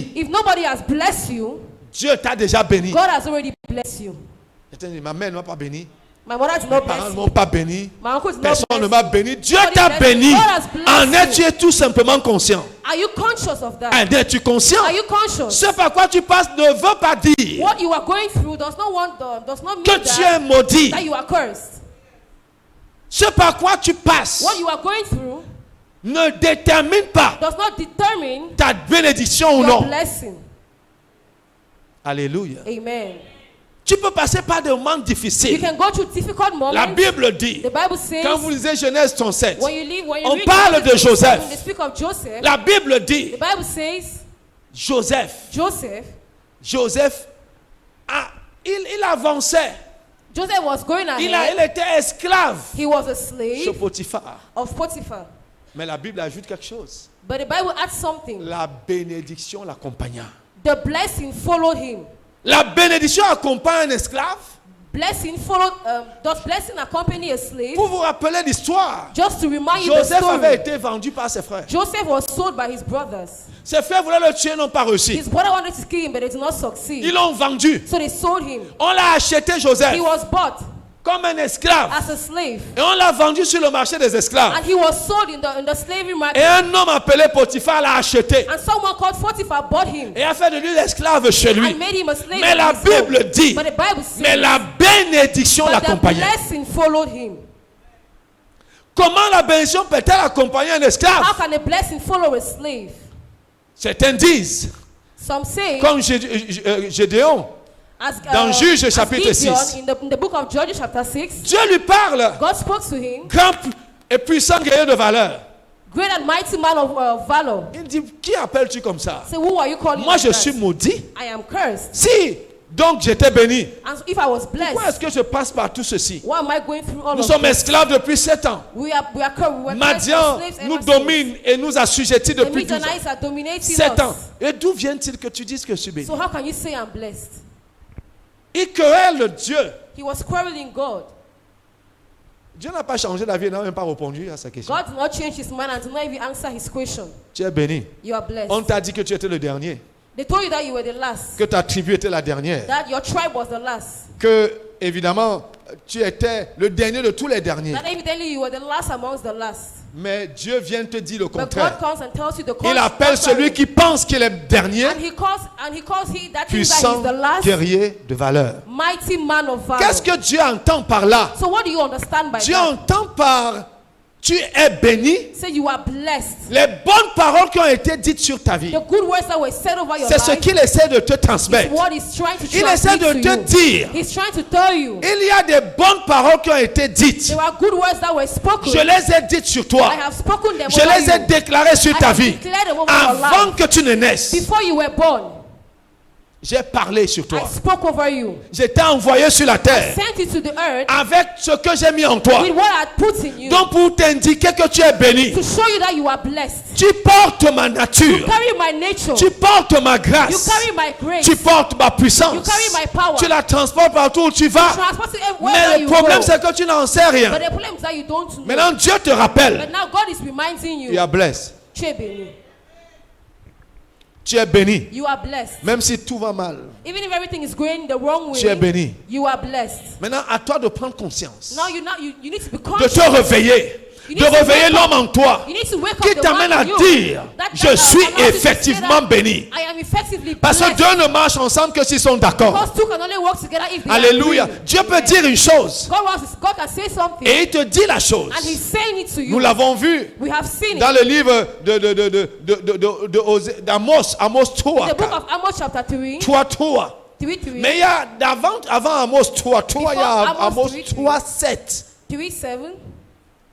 béni, If nobody has blessed you, Dieu t'a déjà béni. God has already blessed you. Ma mère ne m'a pas béni. My mother did Mes not parents bless ne you. m'ont pas béni. My uncle did not Personne ne bless m'a you. béni. Dieu Nobody t'a blessed béni. you. God has blessed En you. es-tu tout simplement conscient? Are you conscious of that? En es-tu conscient? Are you conscious? Ce par quoi tu passes ne veut pas dire What you are going through does not mean que tu es maudit. that you are cursed. Ce par quoi tu passes What you are going through ne détermine pas does not determine ta bénédiction ou your non. blessing. Alléluia. Amen. Tu peux passer par des moments You difficiles. can go through difficult moments. La Bible dit, The Bible says, quand vous lisez Genèse 37, when you on read parle de Genesis 27, Joseph. they speak of Joseph. La Bible dit, The Bible says Joseph, il avançait. Joseph was going Il ahead. était esclave He was a chez slave Potiphar. of Potiphar. Mais la Bible ajoute quelque chose. But the Bible adds something. La bénédiction l'accompagna. The blessing followed him. La bénédiction accompagne un esclave. Blessing followed. Does blessing accompany a slave? Pour vous rappeler l'histoire, Just to remind you the Joseph avait story. été vendu par ses frères. Joseph was sold by his brothers. Ses frères voulaient le tuer, n'ont pas réussi. His brother wanted to kill him, but they did not succeed. Ils l'ont vendu. So they sold him. On l'a acheté, Joseph, He was bought comme un esclave. as a slave. Et on l'a vendu sur le marché des esclaves. And he was sold in the slavery Et market. un homme appelé Potiphar l'a acheté. And someone called Potiphar bought him Et a fait de lui l'esclave chez lui. and made him a slave. Mais in la his home. Bible dit, But the Bible says, mais la bénédiction but the l'accompagnait. blessing followed him. Comment la bénédiction peut-elle accompagner un How esclave? can a blessing follow a slave? Certains disent, Some say, comme Gédéon, as, dans Juges as chapitre Gideon, 6. in the book of Judges chapter 6, Dieu lui parle, God spoke to him, grand et puissant guerrier de valeur. great and mighty man of valor. Il dit, qui appelles-tu comme ça? Say, who are you calling Moi like je that? suis maudit. I am cursed. Si, donc j'étais béni. And if I was blessed, Pourquoi est-ce que je passe par tout ceci? why am I going through all Nous of sommes this? esclaves depuis 7 ans. We were cursed Madian slaves nous ever since. domine et nous assujettit The depuis 12 ans. Midianites are dominating 7 ans. us. Et d'où vient-il que tu dises que je suis béni? So how can you say I'm blessed? Il querelle Dieu. He was quarreling God. Dieu n'a pas changé la vie, il n'a même pas répondu à sa question. God did not change his mind and did not even answer his question. Tu es béni. You are blessed. On t'a dit que tu étais le dernier, They told you that you were the last. que ta tribu était la dernière, That your tribe was the last. que évidemment tu étais le dernier de tous les derniers. That evidently you were the last amongst the last. Mais Dieu vient te dire le But God contraire. comes and tells you the Il appelle celui qui pense qu'il est dernier, And he calls that he thinks that puissant he's the last guerrier de valeur. mighty man of valor. Qu'est-ce que Dieu entend par là? So what do you understand by Dieu that? entend par tu es béni. Say you are blessed. Les bonnes paroles qui ont été dites sur ta vie, The good words that were said over your c'est ce life qu'il essaie de te is transmettre. what he's trying to Il essaie transmit de to te you. dire, He's trying to tell you il y a des bonnes paroles qui ont été dites. there are good words that were spoken. Je les ai dites sur toi. I have spoken them Je over les ai you. déclarées sur I ta have vie. declared them over your Avant life. que tu ne naisses, Before you were born, j'ai parlé sur I toi. spoke over you. Je t'ai envoyé sur la terre Sent you to the earth avec ce que j'ai mis en toi. with what I put in you. Donc pour t'indiquer que tu es béni, To show you that you are blessed. tu portes ma You nature, carry my nature. tu portes ma You grâce, carry my grace. tu portes ma You puissance, carry my power. tu la transportes partout où tu vas. Transport it Mais everywhere le you problème go. c'est que tu n'en sais rien. But the problem is that you don't know. Maintenant Dieu te rappelle, But now God is reminding tu you. es blessé. Tu es béni. Tu es béni. You are blessed. Même si tout va mal, Even if everything is going the wrong tu es way, béni. you are blessed. Maintenant, à toi de prendre conscience, Now you need to be de conscious. te réveiller, You de need to réveiller wake up. l'homme en toi You need to wake up qui the t'amène man à in you. dire, That je suis allows you to say effectivement that béni. I am effectively Parce que blessed. Dieu ne marche ensemble que s'ils sont d'accord. Because two can only work together if they Alléluia. agree. Dieu peut Amen. dire une chose God can say something et il te dit la chose. and he's saying it to you. Nous l'avons vu We have seen dans it. le livre d'Amos, Amos 3. The book of Amos chapter 3. 3. 3:3. Mais il y a avant Amos 3, il y a Before Amos Amos 3:3. 3, 7, 3:7.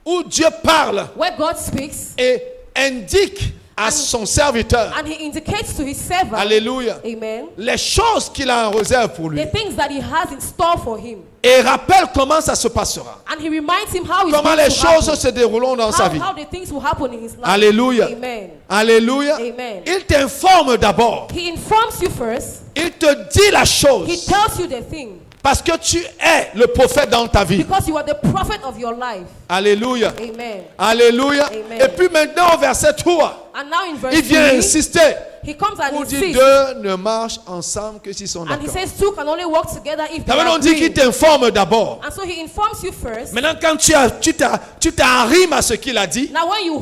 où Dieu parle Where God speaks et indique à son serviteur, and he indicates to his servant. alléluia, Amen. les choses qu'il a en réserve pour lui. The things that he has in store for him. Et rappelle comment ça se passera. And he reminds him how it's Comment going les to choses happen. se dérouleront dans sa vie. How the things will happen in his life. Alléluia. Amen. Alléluia. Amen. Il t'informe d'abord. He informs you first. Il te dit la He chose. tells you the thing. Parce que tu es le prophète dans ta vie. Because you are the prophet of your life. Alléluia. Amen. Alléluia. Amen. Et puis maintenant au verset 3. And now in verse il vient 3, insister he comes and pour dire insists. deux ne marchent ensemble que s'ils sont And he d'accord. says two can only work together if they Ça veut donc dire qu'il agree. t'informe d'abord. And so he informs you first. Maintenant, quand tu t'arrimes à ce qu'il a dit, Now when you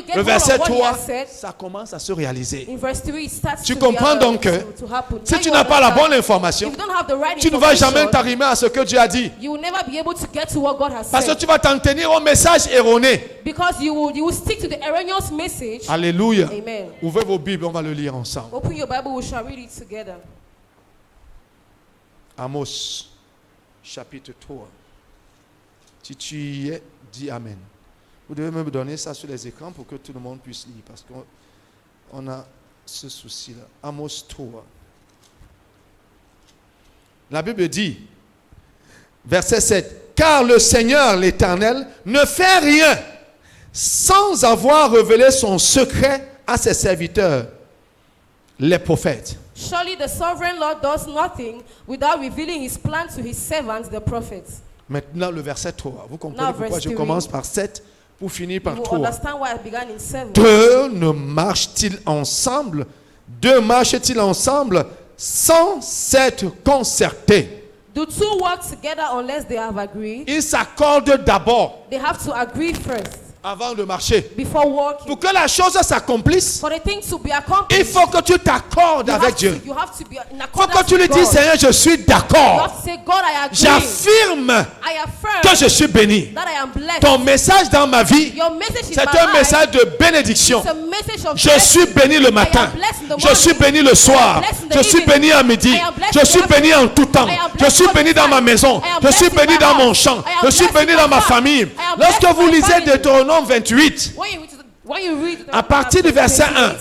get le hold verset of what he 3, has said, ça commence à se réaliser. in verse 3 it starts Tu to, comprends be, donc que to happen. si Now tu you n'as pas la understand. bonne information, If you don't have the right tu ne vas jamais information, t'arrimer à ce que Dieu a dit. you will never be able to get to what God has Parce que said. tu vas t'en tenir au message erroné. Because you will stick to the erroneous message. Alléluia. Amen. Ouvrez vos Bibles, on va le lire ensemble. Open your Bible, we shall read it together. Amos, chapitre 3. Si tu y es, dis Amen. Vous devez me donner ça sur les écrans pour que tout le monde puisse lire. Parce qu'on a ce souci-là. Amos 3. La Bible dit, verset 7, car le Seigneur l'Éternel ne fait rien sans avoir révélé son secret à ses serviteurs, les prophètes. Surely the sovereign Lord does nothing without revealing his plan to his servants, the prophets. Maintenant, le verset 3. Vous comprenez Now, pourquoi verse je 3. commence par 7 pour finir par You will 3. understand why I began in 7. Deux ne marchent-ils ensemble? Deux marchent-ils ensemble sans s'être concertés? Do two work together unless they have agreed? Ils s'accordent d'abord They have to agree first avant de marcher. before working. Pour que la chose s'accomplisse, For the thing to be il accomplished, faut que tu t'accordes avec Dieu. you have to be in Il faut accordance que tu lui with dises, God. Seigneur, je suis You d'accord. have to say, God, I agree. J'affirme I affirm que je suis béni. that I am blessed. Ton message dans ma vie, Your message is c'est my un life. message de bénédiction. It's a message of Je blessing. suis béni le matin. Je suis béni le soir. Je suis béni à midi. Je suis béni en tout temps. Je suis béni dans ma maison. Je suis béni dans mon champ. Je suis béni dans ma famille. Lorsque vous lisez Deutéronome 28, When you read à partir du verset 1,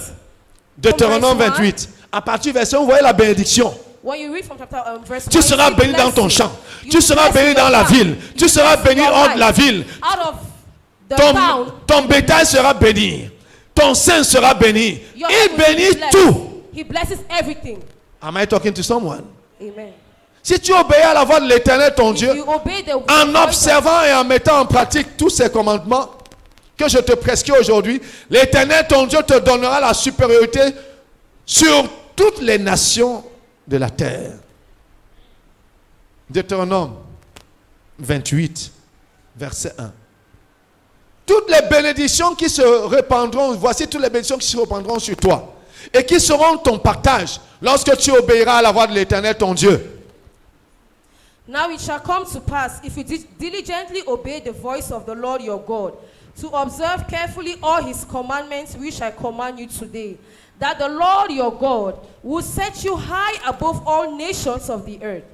Deutéronome 28, à partir du verset 1, vous voyez la bénédiction. When you read from chapter, verse Tu 1, seras you see béni dans ton blessing. champ. You Tu seras bless béni in dans your la farm. ville. Tu You seras bless in béni your hors de la life. ville. Out of the town, Ton bétail sera béni. Ton sein sera béni. your Il heaven will be bénit blessed. tout. He blesses everything. Am I talking to someone? Amen. Si tu obéis à la voix de l'Éternel, ton If Dieu, you obey the en voice of- observant et en mettant en pratique tous ces commandements que je te prescris aujourd'hui, l'Éternel, ton Dieu, te donnera la supériorité sur toutes les nations de la terre. Deutéronome 28, verset 1. Toutes les bénédictions qui se répandront, voici toutes les bénédictions qui se répandront sur toi et qui seront ton partage lorsque tu obéiras à la voix de l'Éternel, ton Dieu. Now it shall come to pass, if you diligently obey the voice of the Lord your God, to observe carefully all his commandments which I command you today, that the Lord your God will set you high above all nations of the earth.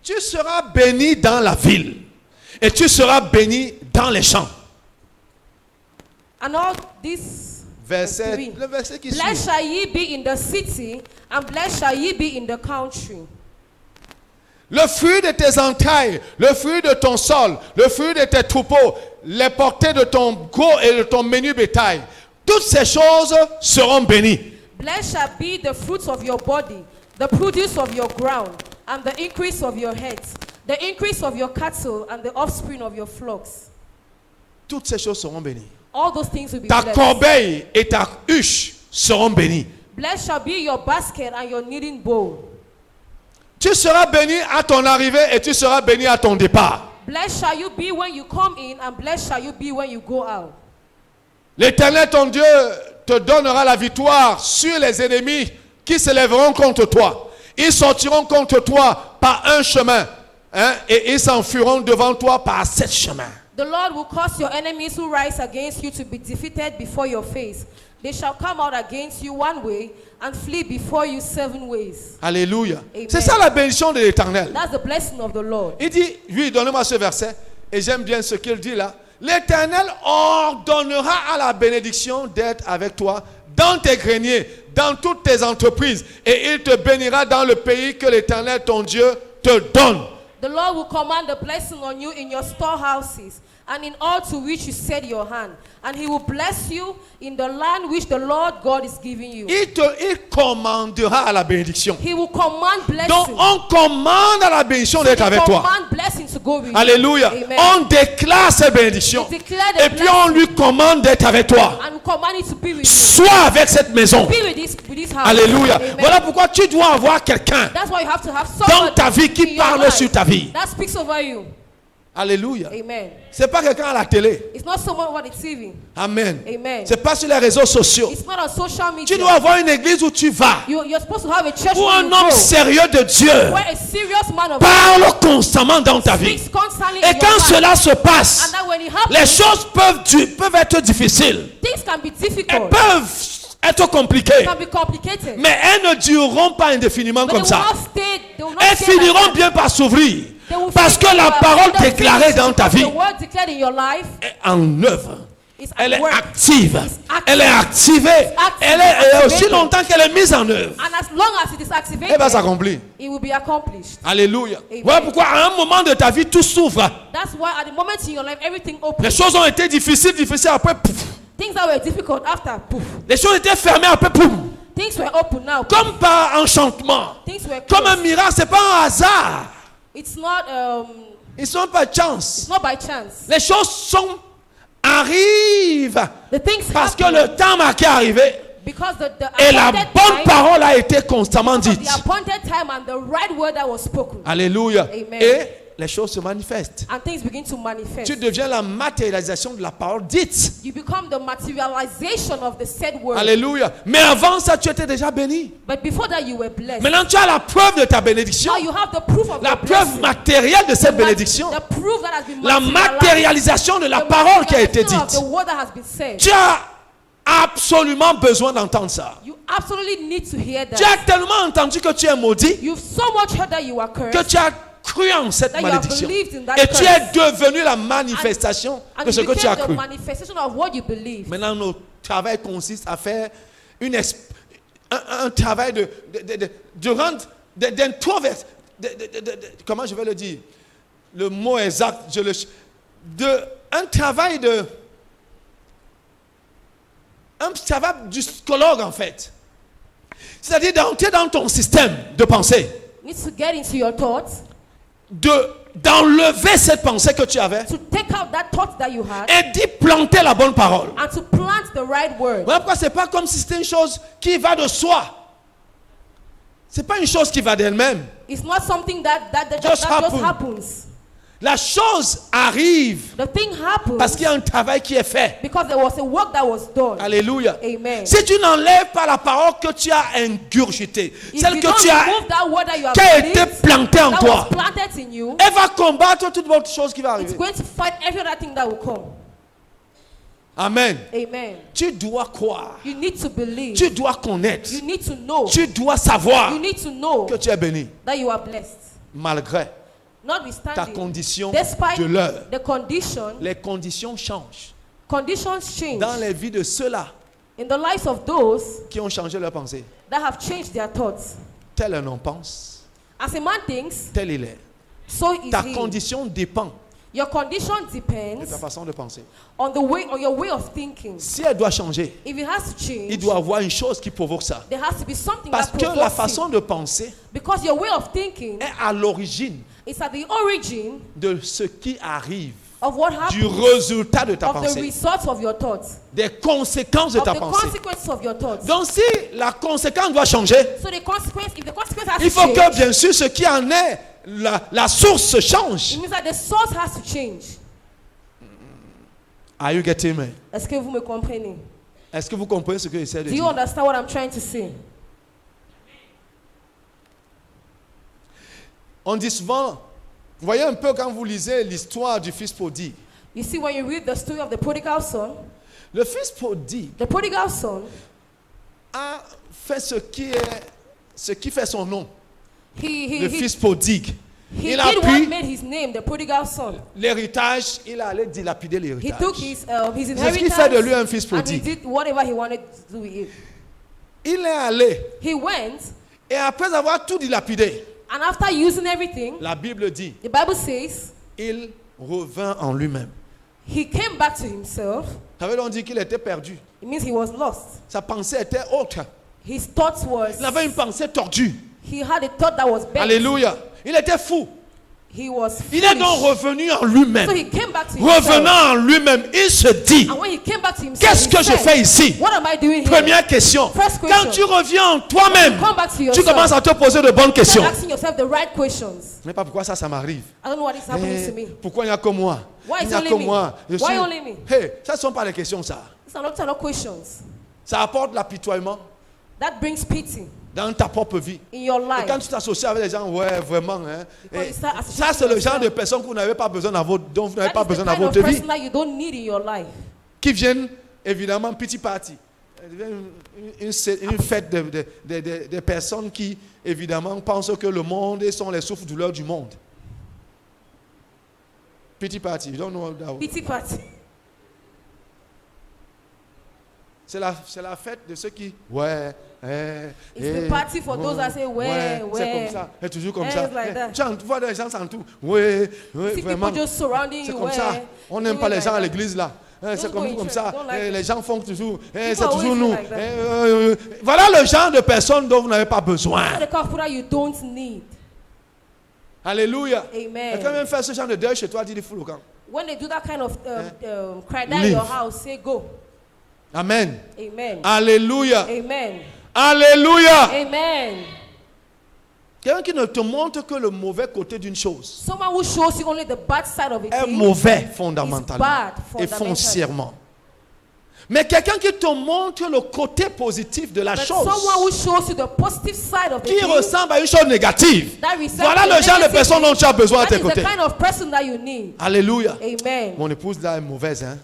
Tu seras béni dans la ville et tu seras béni dans les champs. And all this Verset, le verset qui blessed suit. shall ye be in the city, and blessed shall ye be in the country. Le fruit de tes entrailles, le fruit de ton sol, le fruit de tes troupeaux, les portées de ton gros et de ton menu bétail, toutes ces choses seront bénies. Blessed shall be the fruits of your body, the produce of your ground, and the increase of your heads, the increase of your cattle, and the offspring of your flocks. Toutes ces choses seront bénies. All those things will be Ta blessed. corbeille et ta huche seront bénies. Blessed shall be your basket and your kneading bowl. Tu seras béni à ton arrivée et tu seras béni à ton départ. Blessed shall you be when you come in, and blessed shall you be when you go out. L'Éternel, ton Dieu, te donnera la victoire sur les ennemis qui se lèveront contre toi. Ils sortiront contre toi par un chemin, et ils s'enfuiront devant toi par 7 chemins. The Lord will cause your enemies who rise against you to be defeated before your face. They shall come out against you one way and flee before you 7 ways. Alléluia. Amen. C'est ça la bénédiction de l'Éternel. That's the blessing of the Lord. Il dit, lui, donnez-moi ce verset, et j'aime bien ce qu'il dit là. L'Éternel ordonnera à la bénédiction d'être avec toi dans tes greniers, dans toutes tes entreprises, et il te bénira dans le pays que l'Éternel, ton Dieu, te donne. The Lord will command the blessing on you in your storehouses and in all to which you set your hand. And he will bless you in the land which the Lord God is giving you. Il commandera à la bénédiction. He will command blessing. Donc on commande à la bénédiction d'être avec toi. Command blessing to go with Alléluia. you. Amen. On déclare ces bénédictions. We declare the Et puis on lui commande d'être avec toi. and we command you to be with you. Sois avec cette maison. Be with this house. Alléluia. Amen. Voilà pourquoi tu dois avoir quelqu'un That's why you have to have dans someone ta vie qui in your parle life sur ta vie. that speaks over you. Alléluia. Amen. C'est pas quelqu'un à la télé. It's not someone over the TV. Amen. Amen. C'est pas sur les réseaux sociaux. It's not on social media. Tu dois avoir une église où tu vas. You're supposed to have a church Où where un you homme go, sérieux de Dieu where a serious man of parle constamment dans ta vie. speaks constantly Et in quand your life. cela se passe, And that when it happens, les choses peuvent être difficiles. things can be Elles difficult. peuvent être compliquées. Can be complicated. Mais elles ne dureront pas indéfiniment But comme they ça. will not stay. They will not Elles stay like finiront that. bien par s'ouvrir. They will Parce finish que la well. parole They'll déclarée finish dans ta because vie the word declared in your life est en œuvre. is Elle at est work. active. It's active. Elle est activée. active. Elle est Activated. aussi longtemps qu'elle est mise en œuvre. And as long as it is activated, Elle va s'accomplir. it will be accomplished. Alléluia. Amen. Voilà pourquoi à un moment de ta vie, tout s'ouvre. That's why at the moment in your life, everything Les opens. choses ont été difficiles après, pouf. Things that were difficult after, poof. Les choses étaient fermées après, pouf. Things were open now. Comme par enchantement. Things were Comme un closed. miracle, c'est pas un hasard. It's not Ils sont pas de chance. it's not by chance. Les choses arrivent The things parce que happen le temps marqué est arrivé because the et la appointed bonne time, parole a été constamment because dite. the appointed time and the right word that was spoken. Alléluia. Amen. Et les choses se manifestent. And things begin to manifest. Tu deviens la matérialisation de la parole dite. You become the materialization of the said word. Alléluia. Mais avant ça, tu étais déjà béni. But before that, you were blessed. Maintenant, tu as la preuve de ta bénédiction. Now you have the proof of La your preuve blessing. matérielle de cette bénédiction. The proof that has been La materialized. matérialisation de la The parole qui a été materialization of dite. the word that has been said. Tu as absolument besoin d'entendre ça. You absolutely need to hear Tu as that. tellement entendu que tu es maudit You've so much heard that you are que cursed. tu as cru en cette That you have malédiction. believed in that Et tu curse. es devenu la manifestation And de ce you que tu as became the cru. manifestation of what you believe. Maintenant, notre travail consiste à faire un travail de rendre, d'introverse, comment je vais le dire? Le mot exact, un travail du psychologue en fait. C'est-à-dire d'entrer dans ton système de pensée, You need to get into your thoughts, d'enlever cette pensée que tu avais to take out that thought that you had, et d'y planter la bonne parole. and to plant the right word. Voilà pourquoi c'est pas comme si c'était une chose qui va de soi. C'est pas une chose qui va d'elle-même. It's not something that Just just happen. happens. La chose arrive The thing happens parce qu'il y a un travail qui est fait. because there was a work that was done. Alléluia. Amen. Si tu n'enlèves pas la parole que tu as ingurgitée, If celle you que don't tu as, remove that word that you have qui a été released, plantée en that toi, was planted in you, elle va combattre toute autre chose qui va it's arriver. going to fight every other thing that will come. Amen. Amen. Tu dois croire. You need to believe. Tu dois connaître. You need to know. Tu dois savoir You need to know que tu es béni that you are blessed. malgré ta Notwithstanding, condition despite de l'heure. the condition, Les conditions changent conditions change dans les vies de ceux-là in the lives of those qui ont changé leur pensée. that have changed their thoughts. Tel un homme pense, As a man thinks, tel il est. so is Ta he. condition dépend Your condition de depends ta façon de penser. on your way of thinking. Si elle doit changer, If it has to change, il doit y avoir une chose qui provoque ça. there has to be something Parce that que la provokes façon it. de penser Because your way of thinking est à l'origine is at the origin de ce qui arrive, of what du happens, résultat de ta of the pensée, results of your thoughts, des conséquences de of ta the pensée. consequences of your thoughts. Donc si la conséquence doit changer, So the consequence, if the consequence has il to faut que change, bien sûr ce qui en est, la source change. it means that the source has to change. Are you getting me? Est-ce que vous me comprenez? Est-ce que vous comprenez ce que j'essaie de Do you dire? understand what I'm trying to say? On dit souvent, vous voyez un peu quand vous lisez l'histoire du fils prodigue. You see, when you read the story of the prodigal son Le fils prodigue a fait ce qui fait son nom, le he fils prodigue. Il a did what pris made his name, the prodigal son. l'héritage, il allait dilapider He l'héritage. took his C'est ce qui inheritance fait de lui un fils and he prodigue. did whatever he wanted to do with it. Il est allé He went, et après avoir tout dilapidé, and after using everything, la Bible dit, the Bible says, il revint en lui-même. he came back to himself. Ça veut donc dire qu'il était perdu. It means he was lost. Sa pensée était autre. His thoughts was, Il avait une pensée tordue. he had a thought that was bent. Alléluia. Il était fou. He was Il est donc foolish. revenu en lui-même. So he came back to himself. Revenant en lui-même, il se dit, And when he came back to himself, qu'est-ce he que je said, fais ici? What am I doing here? Première question. First question. Quand tu reviens en toi-même, Come back to tu yourself. commences à te poser de bonnes questions. Start asking yourself the right questions. Mais pas pourquoi ça m'arrive. I don't know what is happening to me. Pourquoi il n'y a que moi? Why Il is n'y a only que me? moi. Je Why suis... only me? Hey, ça ne sont pas les questions, ça. These are not questions. Ça apporte l'apitoiement That brings pity dans ta propre vie. in your Et life. quand tu t'associes avec les gens, ouais, vraiment. Hein, Because et you start ça, c'est le associating genre de yourself. personnes que vous n'avez pas besoin dont vous n'avez That pas is the besoin dans kind of votre vie. person that you don't need in your life. Qui viennent, évidemment, petit parti. Une fête de personnes qui, évidemment, pensent que le monde sont les souffres-douleurs du monde. Petit parti. You don't know that one. Pity party. C'est la fête de ceux qui, ouais, It's the party for those that say, ouais, c'est comme ça, c'est toujours comme Eh, ça. it's like that. Tu vois des gens s'entourent, ouais, See vraiment. people just surrounding C'est you. comme ouais. ça. On n'aime Doing pas les like gens à that. l'église là. C'est Don't go in comme church, ça. don't like Les it. gens font toujours. C'est People toujours always nous. like that. Voilà le genre de personnes dont vous n'avez pas besoin. These are the kind of people that you don't need. Alléluia. Amen. Et quand même faire ce genre de deuil chez toi, dis-le fou le camp. When they do that kind of cry down Leave. your house, say go. Amen. Amen. Alléluia. Amen. Alléluia. Amen. Quelqu'un qui ne te montre que le mauvais côté d'une chose Someone who shows you only the bad side of a est thing mauvais is fondamentalement bad et fundamentally. foncièrement. Mais quelqu'un qui te montre le côté positif de la But chose, someone who shows you the positive side of the qui thing, ressemble à une chose négative, that resembles voilà a le genre de negative personne thing, dont tu as besoin à that tes is the côtés. kind of person that you need. Alléluia. Amen. Mon épouse là est mauvaise, hein.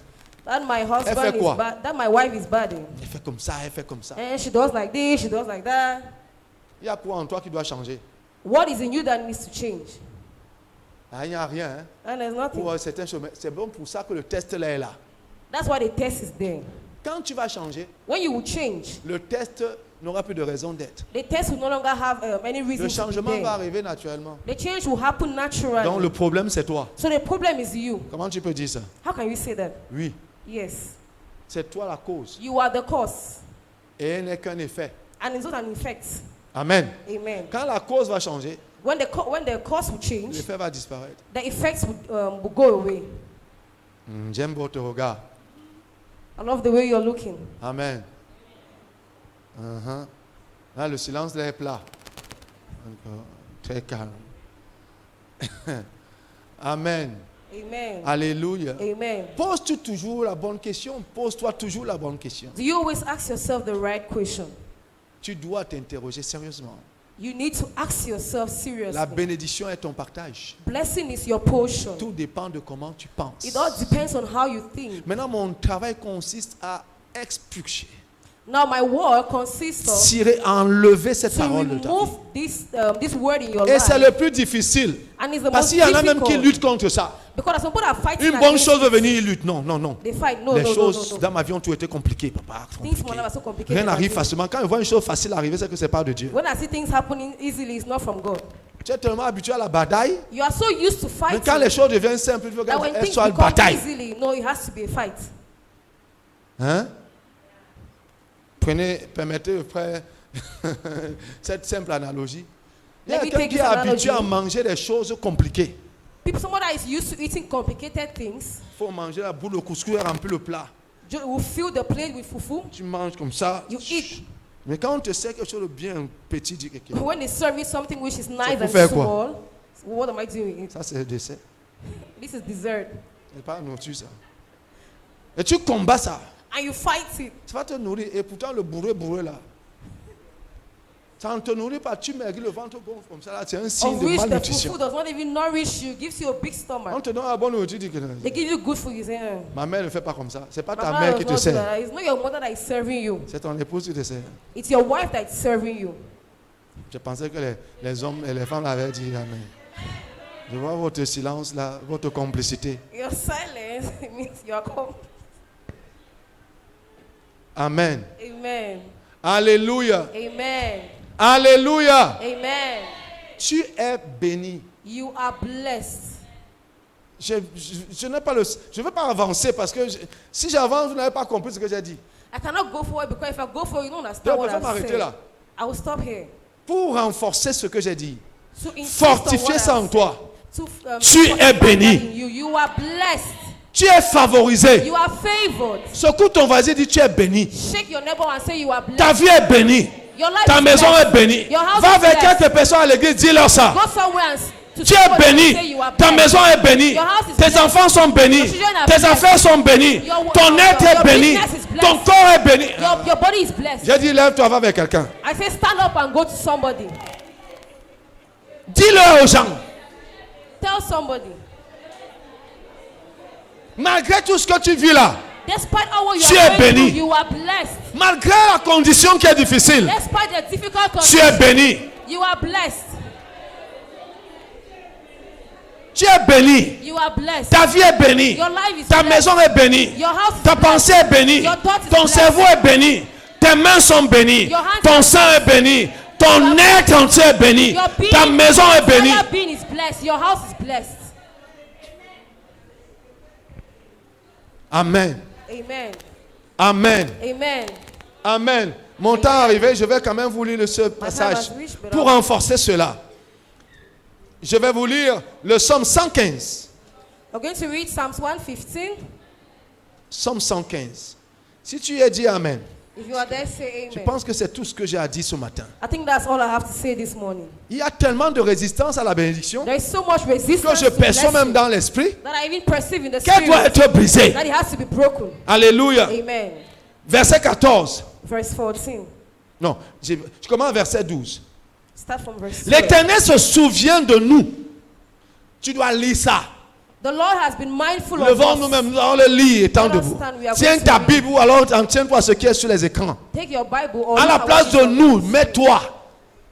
That my Elle fait husband quoi? is bad. That my wife is bad. Elle fait comme ça, elle fait comme ça. And she does like this, she does like that. Il y a quoi en toi qui doit changer? What is in you that needs to change? Ah, il n'y a rien, hein. And there's nothing. Pour certaines choses, mais c'est bon pour ça que le test là est là. That's why the test is there. Quand tu vas changer, When you will change, le test n'aura plus de raison d'être. the test will no longer have any reason Le to be changement there. va arriver naturellement. The change will happen naturally. Donc le problème c'est toi. So the problem is you. Comment tu peux dire ça? How can you say that? Oui, Yes. c'est toi la cause. You are the cause. Et elle n'est qu'un effet. And it's not an effect. Amen. Amen. Quand la cause va changer, When the cause will change, l'effet va disparaître. the effects will go away. J'aime votre regard. I love the way you're looking. Amen. Uh-huh. Là, le silence là est plat. Encore. Très calme. Amen. Amen. Alléluia. Amen. Poses-tu toujours la bonne question? Pose-toi toujours la bonne question. Do you always ask yourself the right question? Tu dois t'interroger sérieusement. You need to ask yourself seriously. La bénédiction est ton partage. Blessing is your portion. Tout dépend de comment tu penses. It all depends on how you think. Maintenant, mon travail consiste à expulser, Now my work consists of tirer, enlever cette to parole de ta vie. remove this word in your Et c'est le life. plus difficile. And it's the Parce most qu'il y en a même qui difficult. luttent contre ça. Because some people are fighting Une bonne against chose it. veut venir, ils luttent. Non, non, non. They fight. No, Les no, no, choses no, no. dans ma vie ont toujours été compliquées, papa. Things in my compliquées. life are so complicated. Rien n'arrive and facilement. Quand je vois une chose facile arriver, c'est que c'est pas de Dieu. When I see things happening easily, it's not from God. Tu es tellement habitué à la bataille, You are so used to mais fighting quand les choses deviennent simples, il faut that when qu'elles things soient une become bataille. easily, no, it has to be a fight. Hein? Permettez de faire cette simple analogie. Il y a Let me quelqu'un take qui this est habitué analogy. à manger des choses compliquées. Someone that is used to eating complicated things, Il faut manger la boule au couscous et remplir le plat. will fill the plate with fufu. Tu manges comme ça. You eat. Mais quand on te sert quelque chose de bien petit, dis que When they serve you something which is nice pour and faire quoi? small, what am I doing? ça c'est le dessert. This is dessert. C'est pas nourriture ça. Et tu combats ça. And you fight it. Ça va te nourrir. Et pourtant le bourré là. Ça ne te nourrit pas. Tu maigris, le ventre gonfle comme ça. Là, c'est un signe Of de which the malnutrition. fufu does not even nourish you, gives you a big On stomach. te donne la bonne nourriture, tu dis que They give you good food, you say, ma mère ne fait pas comme ça. C'est pas my ta mother mère does qui te not do sert. that. It's not your mother that is serving you. C'est ton épouse qui te sert. It's your wife that is serving you. Je pensais que les hommes et les femmes avaient dit Amen. Je vois votre silence là, votre complicité. Your silence means you are calm. Amen. Amen. Alléluia. Amen. Alléluia. Amen. Tu es béni. You are blessed. Je n'ai pas je ne veux pas avancer parce que si j'avance, vous n'avez pas compris ce que j'ai dit. I cannot go forward because if I go forward, you don't understand Donc, what on va I'm m'arrêter saying. là. I will stop here. Pour renforcer ce que j'ai dit, To insist on fortifier what ça I'm en toi. Tu es béni. You are blessed. Tu es favorisé. You are favored. Secoue ton voisin, dis tu es béni. Shake your neighbor and say you are blessed. Ta vie est bénie. Your life Ta is maison blessed. est bénie. Your house Va is avec blessed. quelques personnes à l'église, dis-leur ça. Go somewhere and to Tu es somebody and say béni. you are Ta blessed. maison est bénie. Your house is Tes blessed. enfants sont bénis. Your children are Tes blessed. affaires sont bénies. Ton être est béni. business is blessed. Ton corps est béni. Your body is blessed. J'ai dit, lève-toi, va avec quelqu'un. I say stand up and go to somebody. Dis-le aux gens. Tell somebody. Malgré tout ce que tu vis là, Despite all you Tu are es going béni. through, you are blessed. malgré la condition qui est difficile, Despite the difficult tu es conditions, béni. you are blessed. Tu es béni. You are blessed. Ta vie est bénie. Your life is Ta blessed. maison est bénie. Your house is Ta blessed. pensée est bénie. Your thought is Ton blessed. cerveau est béni. Tes mains sont bénies. Your hands Ton are sang est béni. Ton être entier est béni. Your being, Ta maison est bénie. Your being is blessed. Your house is blessed. Amen. Amen. Amen. Amen. Amen. Mon temps est arrivé, je vais quand même vous lire ce passage has reached, but pour renforcer cela. Je vais vous lire le psaume 115. We're going to read Psalms 115. Psaume 115. Si tu y es dit Amen, If you are there, say je amen. pense que c'est tout ce que j'ai à dire ce matin. I think that's all I have to say this morning. Il y a tellement de résistance à la bénédiction There is so much que resistance je to perçois même blessing dans l'esprit that I even perceive in the qu'elle doit spirit être brisée. that it has to be broken. Alléluia. Amen. Verset 14. Verse 14. Non, je commence verset 12. Start from verse 12. L'Éternel se souvient de nous. Tu dois lire ça. The Lord has been mindful of Levons us. nous-mêmes, nous allons le lire étant Let us debout. stand, we are Tiens going to ta read. Bible ou alors tiens-toi ce qui est sur les écrans. Take your Bible or À look la at place what de is on nous, it. mets-toi.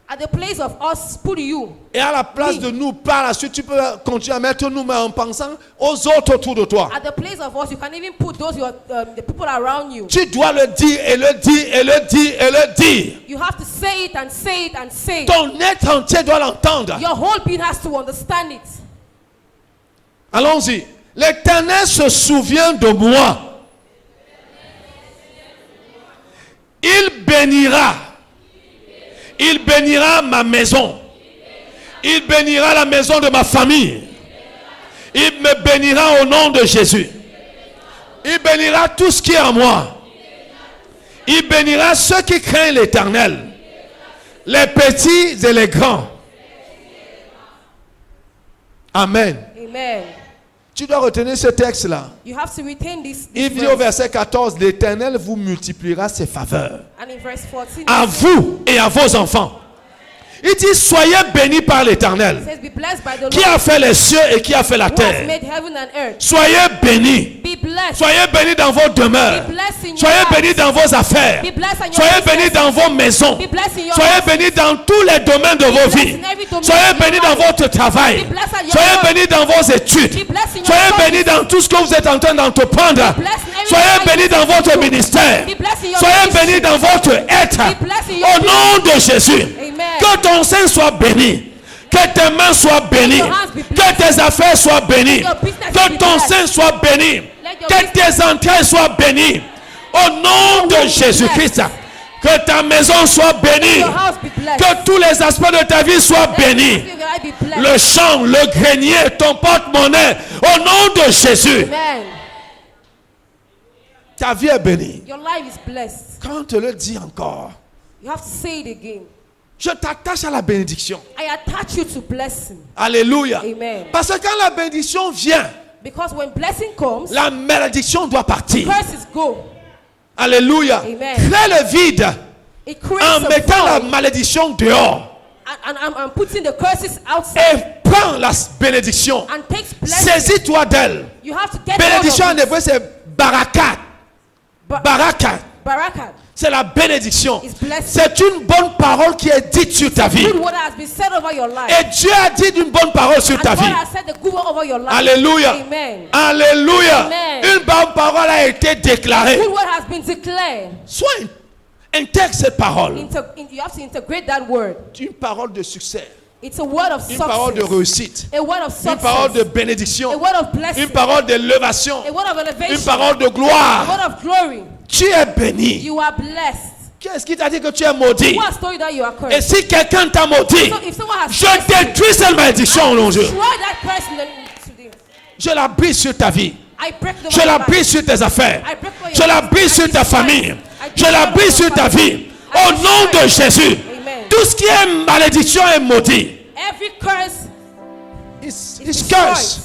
At the place of us, put you. Et à la place de nous, par la suite, tu peux continuer à mettre nous, mais en pensant aux autres autour de toi. At the place of us, you can even put those the people around you. Tu dois le dire et le dire et le dire et le dire. You have to say it and say it and say it. Ton être entier doit l'entendre. Your whole being has to understand it. Allons-y. L'Éternel se souvient de moi. Il bénira. Il bénira ma maison. Il bénira la maison de ma famille. Il me bénira au nom de Jésus. Il bénira tout ce qui est en moi. Il bénira ceux qui craignent l'Éternel. Les petits et les grands. Amen. Amen. Tu dois retenir ce texte-là. You have to retain this Il dit verse. au verset 14, l'Éternel vous multipliera ses faveurs And in verse 14, à vous et à vos enfants. Il dit, soyez bénis par it l'Éternel, says, be blessed by the qui Lord a fait les cieux et qui a fait la who has terre. made heaven and earth. Soyez bénis. Be blessed. Soyez bénis dans vos demeures. Be blessed in your Soyez house. bénis dans vos affaires. Be blessed in your Soyez bénis business. dans vos maisons. Be blessed in your Soyez house. bénis dans tous les domaines de vos blessed vies. in every domain Soyez of your bénis dans life. votre travail. Be blessed at your Soyez work. bénis dans vos études. Be blessed in your Soyez studies. bénis dans tout ce que vous êtes en train d'entreprendre. Be blessed in every Soyez life bénis you dans do. votre ministère. Be blessed in your Soyez ministry. bénis dans votre être. Be blessed in your Au nom de Jésus. Amen. Que ton sein soit béni. Que tes mains soient bénies. your hands be blessed. Que tes affaires soient bénies. Let your business Que be ton blessed. sein soit béni. Let your Que tes entrailles soient bénies. Au nom de home be Jésus-Christ. blessed. Que ta maison soit bénie. Your house be blessed. Que tous les aspects de ta vie soient Let bénis. your life be blessed. Le champ, le grenier, ton porte-monnaie. Au nom de Jésus. Amen. Ta vie est bénie. Your life is blessed. Quand on te le dit encore, You have to say it again. je t'attache à la bénédiction. I attach you to blessing. Alléluia. Amen. Parce que quand la bénédiction vient, Because when blessing comes, la malédiction doit partir. curses go. Alléluia. Amen. Crée le vide It en creates a mettant la void. malédiction dehors And I'm putting the curses outside et prends la bénédiction. and takes blessing. Saisis-toi d'elle. You have to get Bénédiction en hold of it. hébreu c'est barakat. Barakat. Barakat. C'est la bénédiction. Is blessing. C'est une bonne parole qui est dite sur ta vie. Good word has been said over your life. Et Dieu a dit une bonne parole sur And ta God vie. has said the good word over your life. Alléluia. Amen. Alléluia. Amen. Une bonne parole a été déclarée. Good word has been declared. Sois intègre cette parole. You have to integrate that word. Une parole de succès. It's a word of Une parole de success. réussite. A word of Une parole de success. bénédiction. A word of blessing. Une parole d'élévation. A word of Une elevation. parole de A gloire. word of glory. Tu es béni. You are blessed. Qu'est-ce qui t'a dit que tu es maudit? Who has told you that you are Et cursed? si quelqu'un t'a maudit, So if someone has je cursed you, détruis cette malédiction au nom de Dieu. destroy that person today. Je la brise sur ta vie. I break the Je la life. brise sur tes affaires. I break your Je la life. brise sur I ta destroy famille. it. I Je la destroy brise your sur ta family. vie. I Au destroy nom de it. Jésus. Amen. Tout ce qui est malédiction est maudit. Every curse It's is cursed.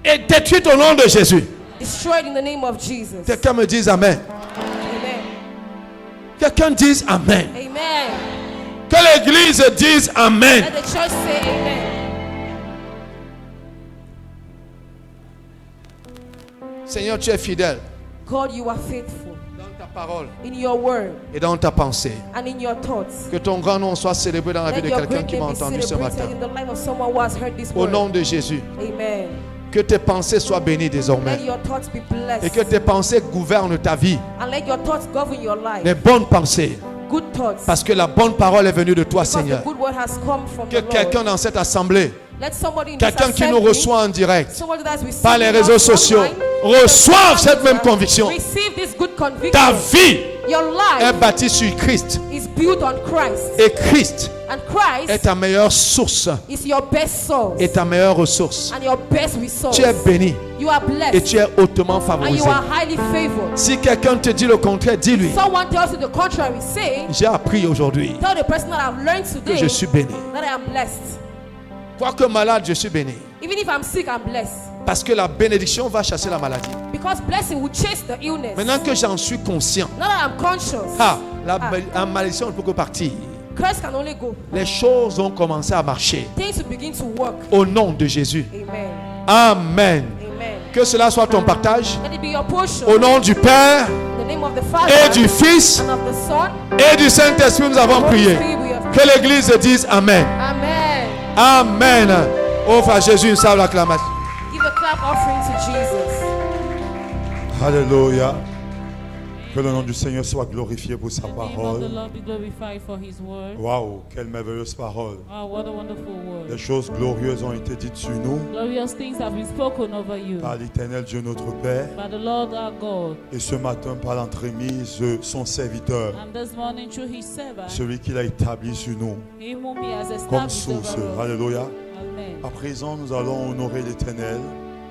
Et détruit au nom de Jésus. destroyed in the name of Jesus. Quelqu'un me dise Amen. Amen. Quelqu'un dise Amen. Amen. Que l'église dise Amen. Let the church say amen. Seigneur, tu es fidèle God, you are faithful dans ta parole in your word et dans ta pensée. and in your thoughts. Que ton grand nom soit célébré dans la vie Let de your quelqu'un great qui m'a name be entendu ce matin. celebrated in the life of someone who has heard this Au word. nom de Jésus. Amen. Que tes pensées soient bénies désormais. Let your thoughts be Et que blessed. tes pensées gouvernent ta vie. And let your thoughts govern your life. Les bonnes pensées. Good thoughts. Parce que la bonne parole est venue de toi, Because the Seigneur. good word has come from Que the quelqu'un Lord. dans cette assemblée, Let somebody in this quelqu'un qui nous assembly, reçoit en direct, somebody that's receiving par les us réseaux sociaux, online, reçoivent cette même conviction. receive this good conviction. Ta vie Your est life bâtie sur Christ. is built on Christ. Et Christ And est Christ ta meilleure source is your best source et ta meilleure ressource. and your best resource. Tu es béni You are et blessed tu es hautement and you favorisé. are highly favored. Si quelqu'un te dit le contraire, dis-lui, Someone tells you the contrary, say, j'ai appris aujourd'hui tell the person that I've learned que today je suis béni. that I am blessed. Quoique malade, je suis béni. Even if I'm sick, I'm blessed. Parce que la bénédiction va chasser la maladie. Because blessing will chase the illness. Maintenant que j'en suis conscient, Now that I'm conscious, la malédiction ne peut que partir. curse can only go. Les choses ont commencé à marcher. Things will begin to work. Au nom de Jésus. Amen. Amen. Amen. Que cela soit ton partage. Let it be your portion. Au nom du Père In the name of the Father et du Fils and of the Son. et du Saint-Esprit, nous avons Holy prié. Spirit, we have Que l'Église dise Amen. Amen. Amen. Offre à Jésus une salve d'acclamation. Give a clap offering to Jesus. Alléluia. Que le nom du Seigneur soit glorifié pour sa The name of the parole. Lord be glorified for his word. Waouh, quelle merveilleuse parole. Oh, what a wonderful Des word. choses glorieuses ont été dites sur nous Glorious things have been spoken over you par l'Éternel Dieu notre Père. by the Lord our God. Et ce matin, par l'entremise de son serviteur, And this morning, through his servant, celui qu'il a établi sur nous him whom he has comme established source. over us. Alléluia. Amen. À présent, nous allons honorer l'Éternel,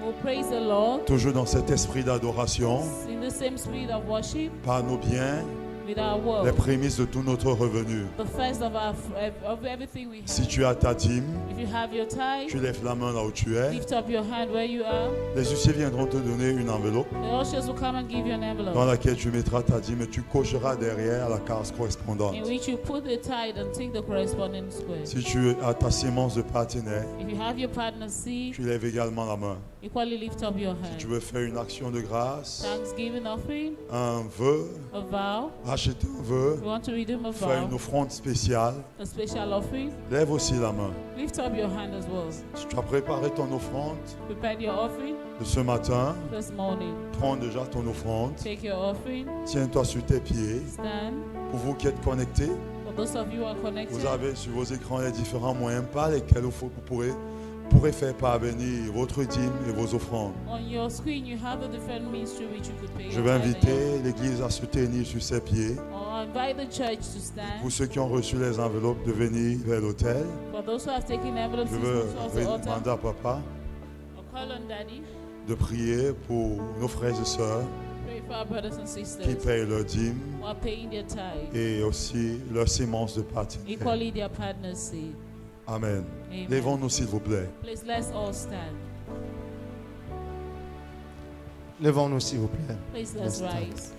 We'll praise the Lord toujours dans cet esprit d'adoration, in the same spirit of worship par nos biens, with our les word. prémices de tout notre revenu. The first of everything we Si have. tu as ta dîme, If you have your tu tithe, lèves la main là où tu es. lift up your hand where you are. Les huissiers viendront te donner une enveloppe The ushers will come and give you an dans envelope laquelle tu mettras ta dîme et tu cocheras derrière la case correspondante. in which you put the tithe and take the corresponding square. Si tu as ta sémence de partenaire, If you have your partner's seed, tu lèves également la main. equally lift up your Si tu hand. veux faire une action de grâce, Thanksgiving offering, un vœu, a vow. acheter un vœu, We want to redeem a faire une vow, offrande spéciale, a special offering. lève aussi la main. Lift up your hand as well. Si tu as préparé ton offrande Prepare your offering de ce matin, this morning. prends déjà ton offrande, Take your offering, tiens-toi sur tes pieds. stand. Pour vous qui êtes connectés, For those of you who are connected, vous avez sur vos écrans les différents moyens par lesquels vous pourrez faire parvenir votre dîme et vos offrandes. on your screen you have the different means through which you could pay Je your vais tithe and inviter l'Église à se tenir sur ses pieds. your- or invite the church to stand. Pour ceux qui ont reçu les enveloppes, de venir vers l'autel. For those who have taken envelopes, Je please veux come to the altar demander à Papa or call on Daddy. de prier pour nos frères et sœurs Pray for our brothers and qui sisters payent leur dîme who are paying their tithe. et aussi leur sémence de partenaire. Equally their partner's seed. Amen. Amen. Lèvons-nous s'il vous plaît. Please let's all stand. Levons-nous s'il vous plaît. Please let's rise.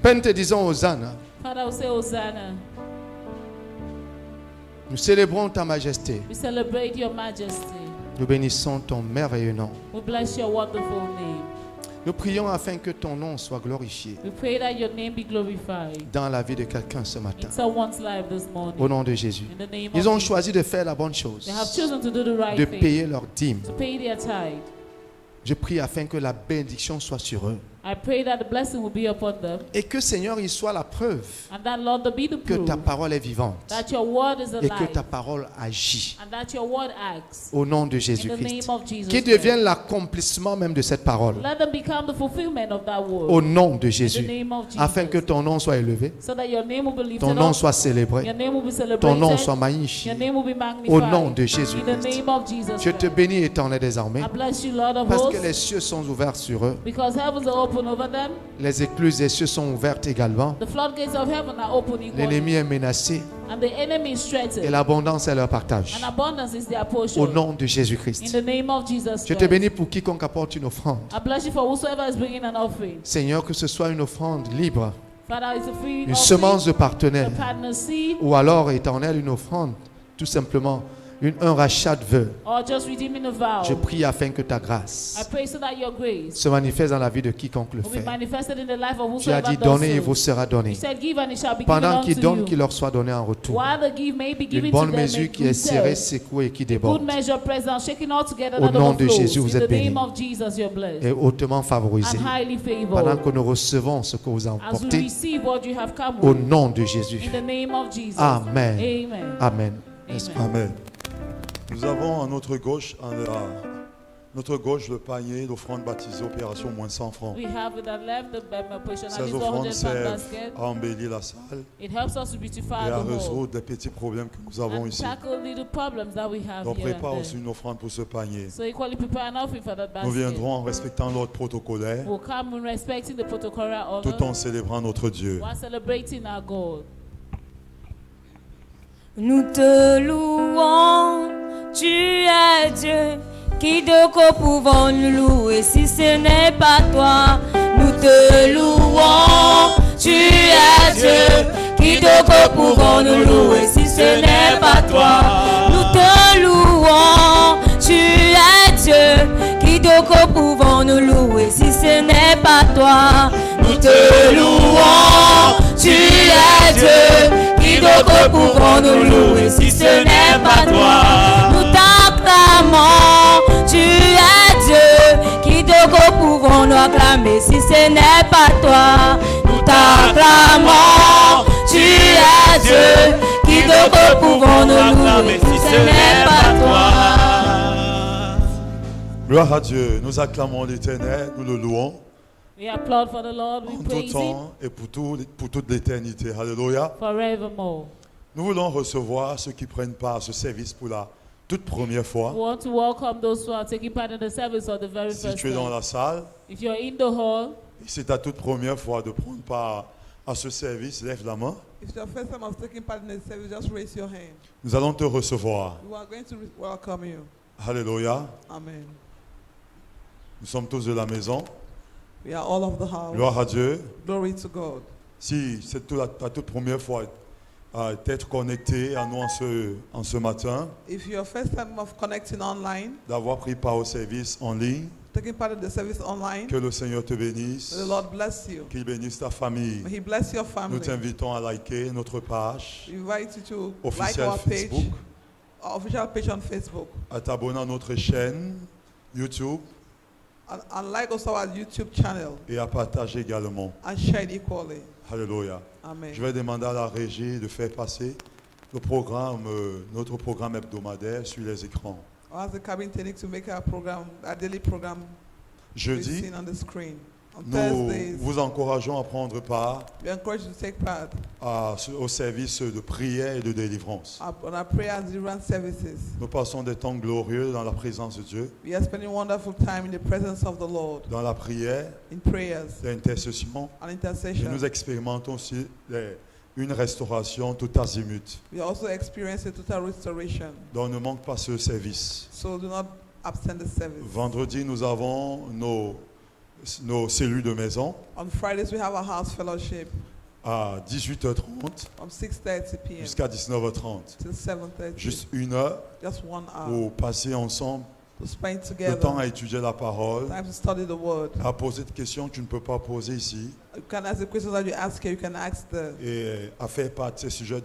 Père, nous te disons Hosanna. Father, we say Hosanna. Nous célébrons ta majesté. We celebrate your majesty. Nous bénissons ton merveilleux nom. We bless your wonderful name. Nous prions afin que ton nom soit glorifié We pray that your name be glorified dans la vie de quelqu'un ce matin. in someone's life this morning. Au nom de Jésus. In the name Ils of ont Jesus. choisi de faire la bonne chose, They have chosen to do the right de thing, payer leur dîme. to pay their tithe. Je prie afin que la bénédiction soit sur eux. I pray that the blessing will be upon them. Et que, Seigneur, il soit la preuve And that, Lord, there be the que proof ta parole est vivante that your word is et que alive. ta parole agit. And that your word acts. Au nom de In the Jésus-Christ. name of Jesus Qui Christ. devienne l'accomplissement même de cette parole. Let them become the fulfillment of that word. Au nom de In Jésus. the name of Jesus. Afin que ton nom soit élevé, So that your name will be lifted ton nom up. soit Your célébré, name will be celebrated. ton nom soit Your magnifié. name will be magnified. Au nom de In the Jésus-Christ. name of Jesus Je te Christ. bénis éternel désormais. I bless you, Lord of Parce hosts. que les cieux sont ouverts sur eux. Because heavens are open over them. Les écluses des cieux sont ouvertes également. The floodgates of heaven are open equally. L'ennemi est menacé And the enemy is et threatened. l'abondance est leur partage. And abundance is their portion. Au nom de In Jésus-Christ. the name of Jesus Je te Christ. bénis pour quiconque apporte une offrande. I bless you for whosoever is bringing an offering. Seigneur, que ce soit une offrande libre, Father, it's a free une offering, semence de a partenaire, partner seed, ou alors éternel une offrande, tout simplement un rachat de vœux. or just redeeming a vow. Je prie afin que ta I grâce pray so that your grace se manifeste dans la vie de quiconque le will be fait. manifested in the life of Tu as whosoever dit does donnez et so. vous sera donné. You said give and it shall be Pendant given qu'ils unto donnent, you. qu'il leur soit donné en retour. While the give may be Une given to bonne them mesure in qui est good serrée, self. secouée et qui Good déborde measure pressed down, shaking all together, Au that nom de overflows. Jésus, vous In êtes the name bénis. of Jesus, you're blessed et hautement favorisée. and highly Pendant favored. que nous recevons ce que vous As we emportez, receive what you have come au with. nom de Jésus. In the name of Jesus. Amen. Amen. Amen. Amen. Amen. Nous avons à notre gauche, le panier d'offrandes baptisées opération moins 100 francs. We have with our left the portion that Ces is offrandes 100 servent basket. à embellir la salle It helps us to et beautify à the hall résoudre des petits problèmes que nous avons and ici. tackle little problems that we have Donc here prépare and aussi there. une offrande pour ce panier. So equally prepare an offering for that Nous basket. viendrons en respectant l'ordre protocolaire We'll come in respecting the protocol order tout en célébrant notre Dieu. while celebrating our God. Nous te louons, tu es Dieu, qui de quoi pouvons nous louer si ce n'est pas toi. Nous te louons, tu es Dieu, qui de quoi pouvons nous louer si ce n'est pas toi. Nous te louons, tu es Dieu, qui de quoi pouvons nous louer si ce n'est pas toi. Nous te louons, tu es Dieu, qui d'autre pouvons nous louer si ce n'est pas toi. Nous t'acclamons, tu es Dieu, qui d'autre pouvons nous acclamer si ce n'est pas toi. Nous t'acclamons, tu es Dieu, qui d'autre pouvons nous louer si ce n'est pas toi. Gloire à Dieu. Nous acclamons l'Éternel, nous le louons We applaud for the Lord, we en tout praise Him temps et pour toute l'éternité. Alléluia. forevermore. Nous voulons recevoir ceux qui prennent part à ce service pour la toute première fois. We want to welcome those who are taking part in the service for the very Si first tu es dans time. la salle If you're in the hall et c'est ta toute première fois de prendre part à ce service, lève la main. If it's your first time of taking part in the service, just raise your hand. Nous allons te recevoir. We are going to welcome you. Alléluia. Amen. Nous sommes tous de la maison. We are all of the house. Gloire à Dieu. Glory to God. Si c'est ta toute première fois d'être connecté à nous en ce matin, If your first time of connecting online, d'avoir pris part au service en ligne, taking part in the service online, que le Seigneur te bénisse, may the Lord bless you. qu'il bénisse ta famille. May He bless your Nous family. t'invitons à liker notre page We invite you to like officielle our page, Facebook, our official page on Facebook, à t'abonner à notre chaîne YouTube and like also our YouTube channel, et à partager également. and share it equally. Alléluia. Amen. Je vais demander à la régie de faire passer notre programme hebdomadaire sur les écrans. I'll ask the cabin technique to make our daily program be Jeudi, seen on the screen. On nous Thursdays, vous encourageons à prendre part we encourage you to take part au service de prière et de délivrance. on our prayer and deliverance services. Nous passons des temps glorieux dans la présence de Dieu, We are spending wonderful time in the presence of the Lord, dans la prière, in prayers l'intercession, and et intercession. nous expérimentons aussi une restauration tout azimut. We also experience a total restoration. Donc ne manque pas ce service. So do not absent the service. Vendredi, nous avons nos cellules de maison On Fridays, we have a house fellowship à 18h30 from 6:30 p.m. jusqu'à 19h30. till 7:30. Juste 1 heure Just 1 hour pour passer ensemble to spend le temps together. à étudier la parole, Time to study the word. à poser des questions que tu ne peux pas poser ici, You can ask the questions that you ask here. You can ask et à faire part de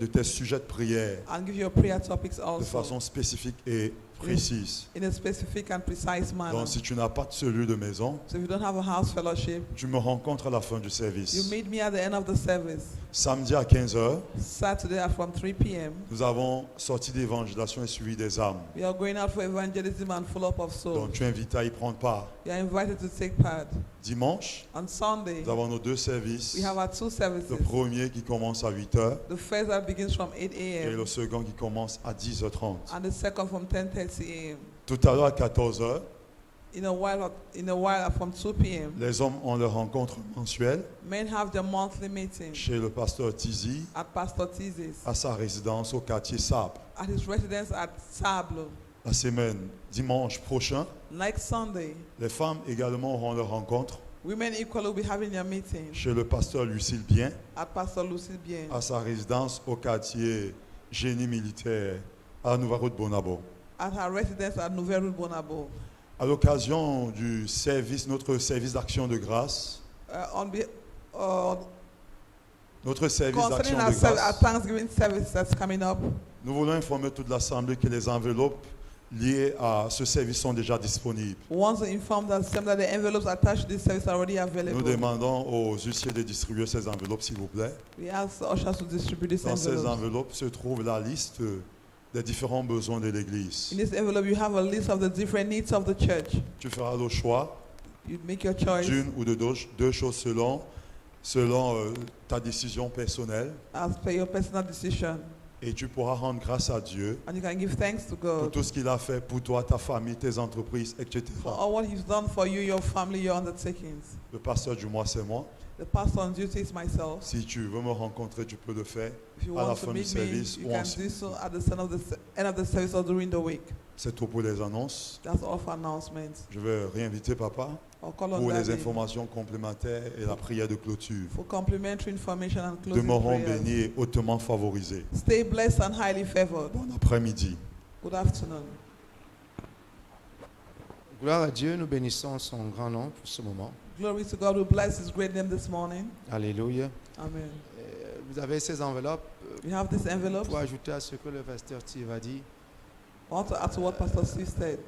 tes sujets de prière and give your prayer topics de also façon spécifique et précise. in a specific and precise manner. Donc si tu n'as pas de cellule de maison, So if you don't have a house fellowship, tu me rencontres à la fin du you service. meet me at the end of the service. Samedi à 15h, Saturday at from 3 p.m. nous avons sorti d'évangélisation et suivi des âmes. We are going out for evangelism and follow up of souls. Donc tu es invité à y prendre part. You are invited to take part. Dimanche, On Sunday, nous avons nos deux services. we have our two services. Le premier qui commence à 8h The first that begins from 8 et a.m. le second qui commence à 10h30. and the second from 10:30 a.m. Tout à l'heure à 14h, In a while from 2 p.m. les hommes ont leur rencontre mensuelle Men have their monthly meeting chez le pasteur Tizi at Pastor Tiz's à sa résidence au quartier Sabre. at his residence at Sablo. La semaine, dimanche prochain, Next Sunday, les femmes également auront leur rencontre women equally will be having their meeting chez le pasteur Lucille Bien at Pastor Lucille Bien à sa résidence au quartier Génie militaire à la Nouvelle Route Bonabo. at her residence at Nouvelle Rue Bonabo. À l'occasion du service, notre service d'action de grâce, notre service d'action Concerning de our grâce, Thanksgiving service that's coming up, nous voulons informer toute l'Assemblée que les enveloppes liées à ce service sont déjà disponibles. we want to inform the assembly that the envelopes attached to this service are already Nous available. demandons aux huissiers de distribuer ces enveloppes, s'il vous plaît. We ask the ushers to distribute these Dans ces envelopes. enveloppes se trouve la liste des différents besoins de l'Église. In this envelope, you have a list of the different needs of the church. Tu feras le choix You make your choice d'une ou de deux choses selon ta décision personnelle as per your personal decision, et tu pourras rendre grâce à Dieu and you can give thanks to pour God tout ce qu'il a fait pour toi, ta famille, tes entreprises, etc. for all what He's done for you, your family, your undertakings. Le pasteur du mois, c'est moi. The pastor on duty is myself. Si tu veux me rencontrer, tu peux le faire If you à la want fin to du meet me, service you ou can ensuite. do so at the end of the service or during the week. C'est tout pour les annonces. That's all for announcements. Je vais réinviter papa I'll call on pour les Daddy informations complémentaires et la prière de clôture. for complimentary information and closing Demeurons prayers. bénis et hautement favorisés. Stay blessed and highly favored. Bon après-midi. Good afternoon. Gloire à Dieu, nous bénissons son grand nom pour ce moment. Glory to God who bless His great name this morning. Alléluia. Amen. Vous avez ces enveloppes We have this envelope. pour ajouter à ce que le pasteur Steve a dit. I want to add to what Pastor Steve said.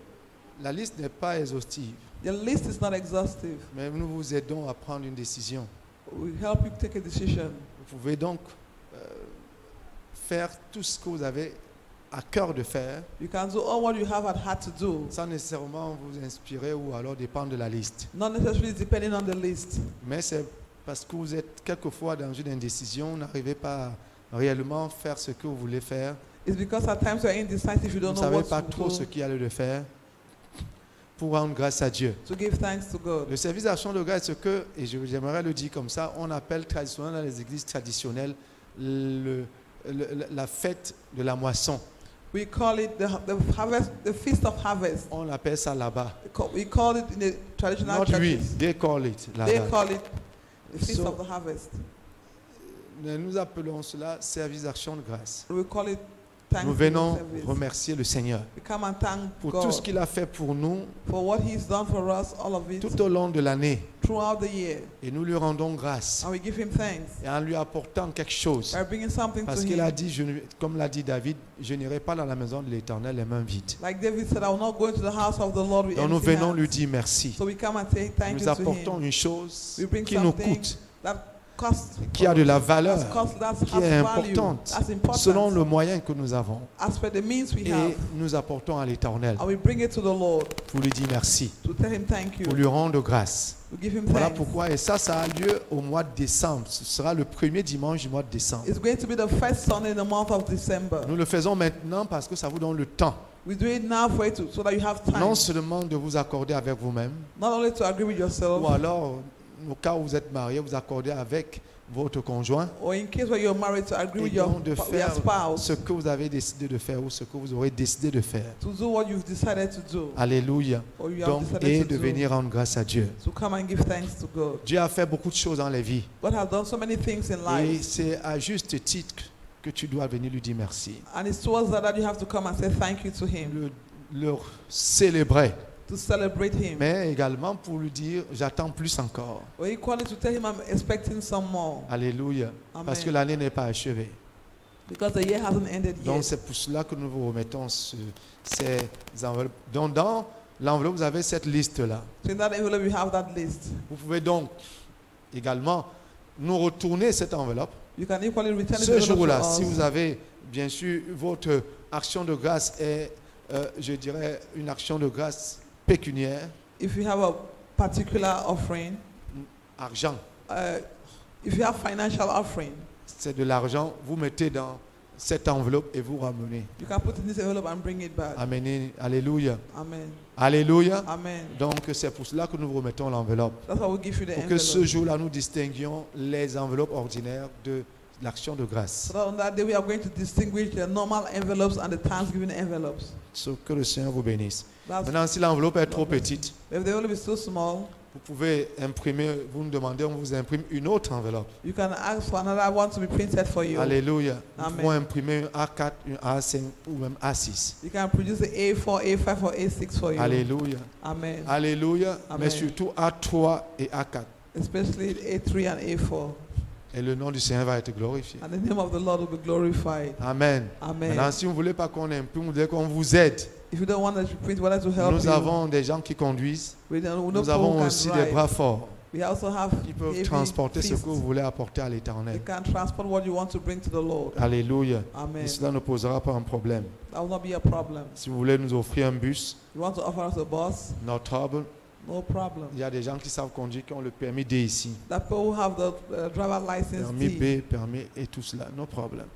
La liste n'est pas exhaustive, The list is not exhaustive. mais nous vous aidons à prendre une décision. We help you take a decision. Vous pouvez donc faire tout ce que vous avez à cœur de faire, You can do all what you have at heart to do, sans nécessairement vous inspirer ou alors dépendre de la liste. not necessarily depending on the list. Mais c'est parce que vous êtes quelquefois dans une indécision, vous n'arrivez pas à réellement faire ce que vous voulez faire. It's because at times you're indecisive, you Vous don't ne know savez what pas to trop do, ce qu'il y a lieu de faire pour rendre grâce à Dieu. to give thanks to God. Le service d'action de grâce, c'est ce que, et j'aimerais le dire comme ça, on appelle traditionnellement dans les églises traditionnelles la fête de la moisson. We call it the feast of harvest. On appelle ça là-bas. We call it in the traditional Not we, churches. they call it They là-bas. call it the feast So- of the harvest. Nous appelons cela service d'action de grâce. We call it Nous thanksgiving venons service. remercier le Seigneur We come and thank pour tout ce God qu'il a fait pour nous for what He's done for us, all of it, tout au long de l'année. throughout the year. Et nous lui rendons grâce And we give Him thanks et en lui apportant quelque chose. by bringing something Parce to qu'il Him. a dit, comme l'a dit David, je n'irai pas dans la maison de l'Éternel les mains vides. Like David said, I will not go into the house of the Lord with Donc nous empty venons hands. lui dire merci. So we come and say thank Nous you to apportons Him. une chose We bring qui nous something coûte, that costs, qui a de la valeur, that qui has est value, importante, that's important, selon le moyen que nous avons. as per the means we Et have. nous apportons à l'Éternel And we bring it to the Lord pour lui dire merci, to tell Him thank you. pour lui rendre grâce. We give Him Voilà thanks. pourquoi, et ça a lieu au mois de décembre. Ce sera le premier dimanche du mois de décembre. It's going to be the first Sunday in the month of December. Nous le faisons maintenant parce que ça vous donne le temps, We do it now for you so that you have time. non seulement de vous accorder avec vous-même, Not only to agree with yourself, ou alors, au cas où vous êtes marié, vous accorder avec votre conjoint, or in case where you're married, to agree et with your donc de faire spouse ce que vous avez décidé de faire ou ce que vous aurez décidé de faire. to do what you've decided to do, Alléluia. or you have Donc, et decided de to do. venir rendre grâce à Dieu. To come and give thanks to God. Dieu a fait beaucoup de choses dans les vies. God has done so many things in Et life, c'est à juste titre que tu dois venir lui dire merci. and it's towards that you have to come and say thank you to Him, Le célébrer, to celebrate him. mais également pour lui dire, j'attends plus encore. But equally to tell him I'm expecting some more. Alléluia. Amen. Parce que l'année n'est pas achevée. Because the year hasn't ended Donc yet. c'est pour cela que nous vous remettons ces enveloppes. Donc dans l'enveloppe, vous avez cette liste-là. So in that envelope you have that list. Vous pouvez donc également nous retourner cette enveloppe. You can equally return it Ce to jour-là, us. si vous avez, bien sûr, votre action de grâce est, je dirais, une action de grâce pécuniaire, If you have a particular offering, argent, if you have financial offering, c'est de l'argent, vous mettez dans cette enveloppe et vous ramenez. you can put it in this envelope and bring it back. Amen. Alléluia. Amen. Alléluia. Amen. Donc c'est pour cela que nous vous remettons l'enveloppe. That's why we give you the Pour que ce envelope. jour-là, nous distinguions les enveloppes ordinaires de l'action de grâce. So that on that day we are going to distinguish the normal envelopes and the Thanksgiving envelopes. So, que le Seigneur vous bénisse. That's, Maintenant, si l'enveloppe est trop petite, if the envelope is so small, vous pouvez imprimer, vous nous demandez, on vous imprime une autre enveloppe. you can ask for another one to be printed for you. Alléluia. Nous Amen. pouvons imprimer un A4, un A5 ou même A6. You can produce the A4, A5, or A6 for you. Alléluia. Amen. Alléluia. Amen. Mais surtout A3 et A4. Especially A3 and A4. Et le nom du Seigneur va être glorifié. And the name of the Lord will be glorified. Amen. Amen. Maintenant, si vous ne voulez pas qu'on imprime, vous voulez qu'on vous aide. If you don't want us to print, we like to help Nous you. avons des gens qui conduisent. We know Nous people avons who can aussi des drive. bras forts We also have qui peuvent heavy transporter ce fists. que vous voulez apporter à They l'Éternel. can transport what you want to bring to the Lord. Alléluia. Amen. Et cela ne posera pas un problème. That will not be a problem. Si vous voulez nous offrir un bus, You want to offer us a bus? no trouble. No problem. Il y a des gens qui savent conduire, qui ont le permis D ici. That people who have the driver license Permis D. B, permis et tout cela. No problème.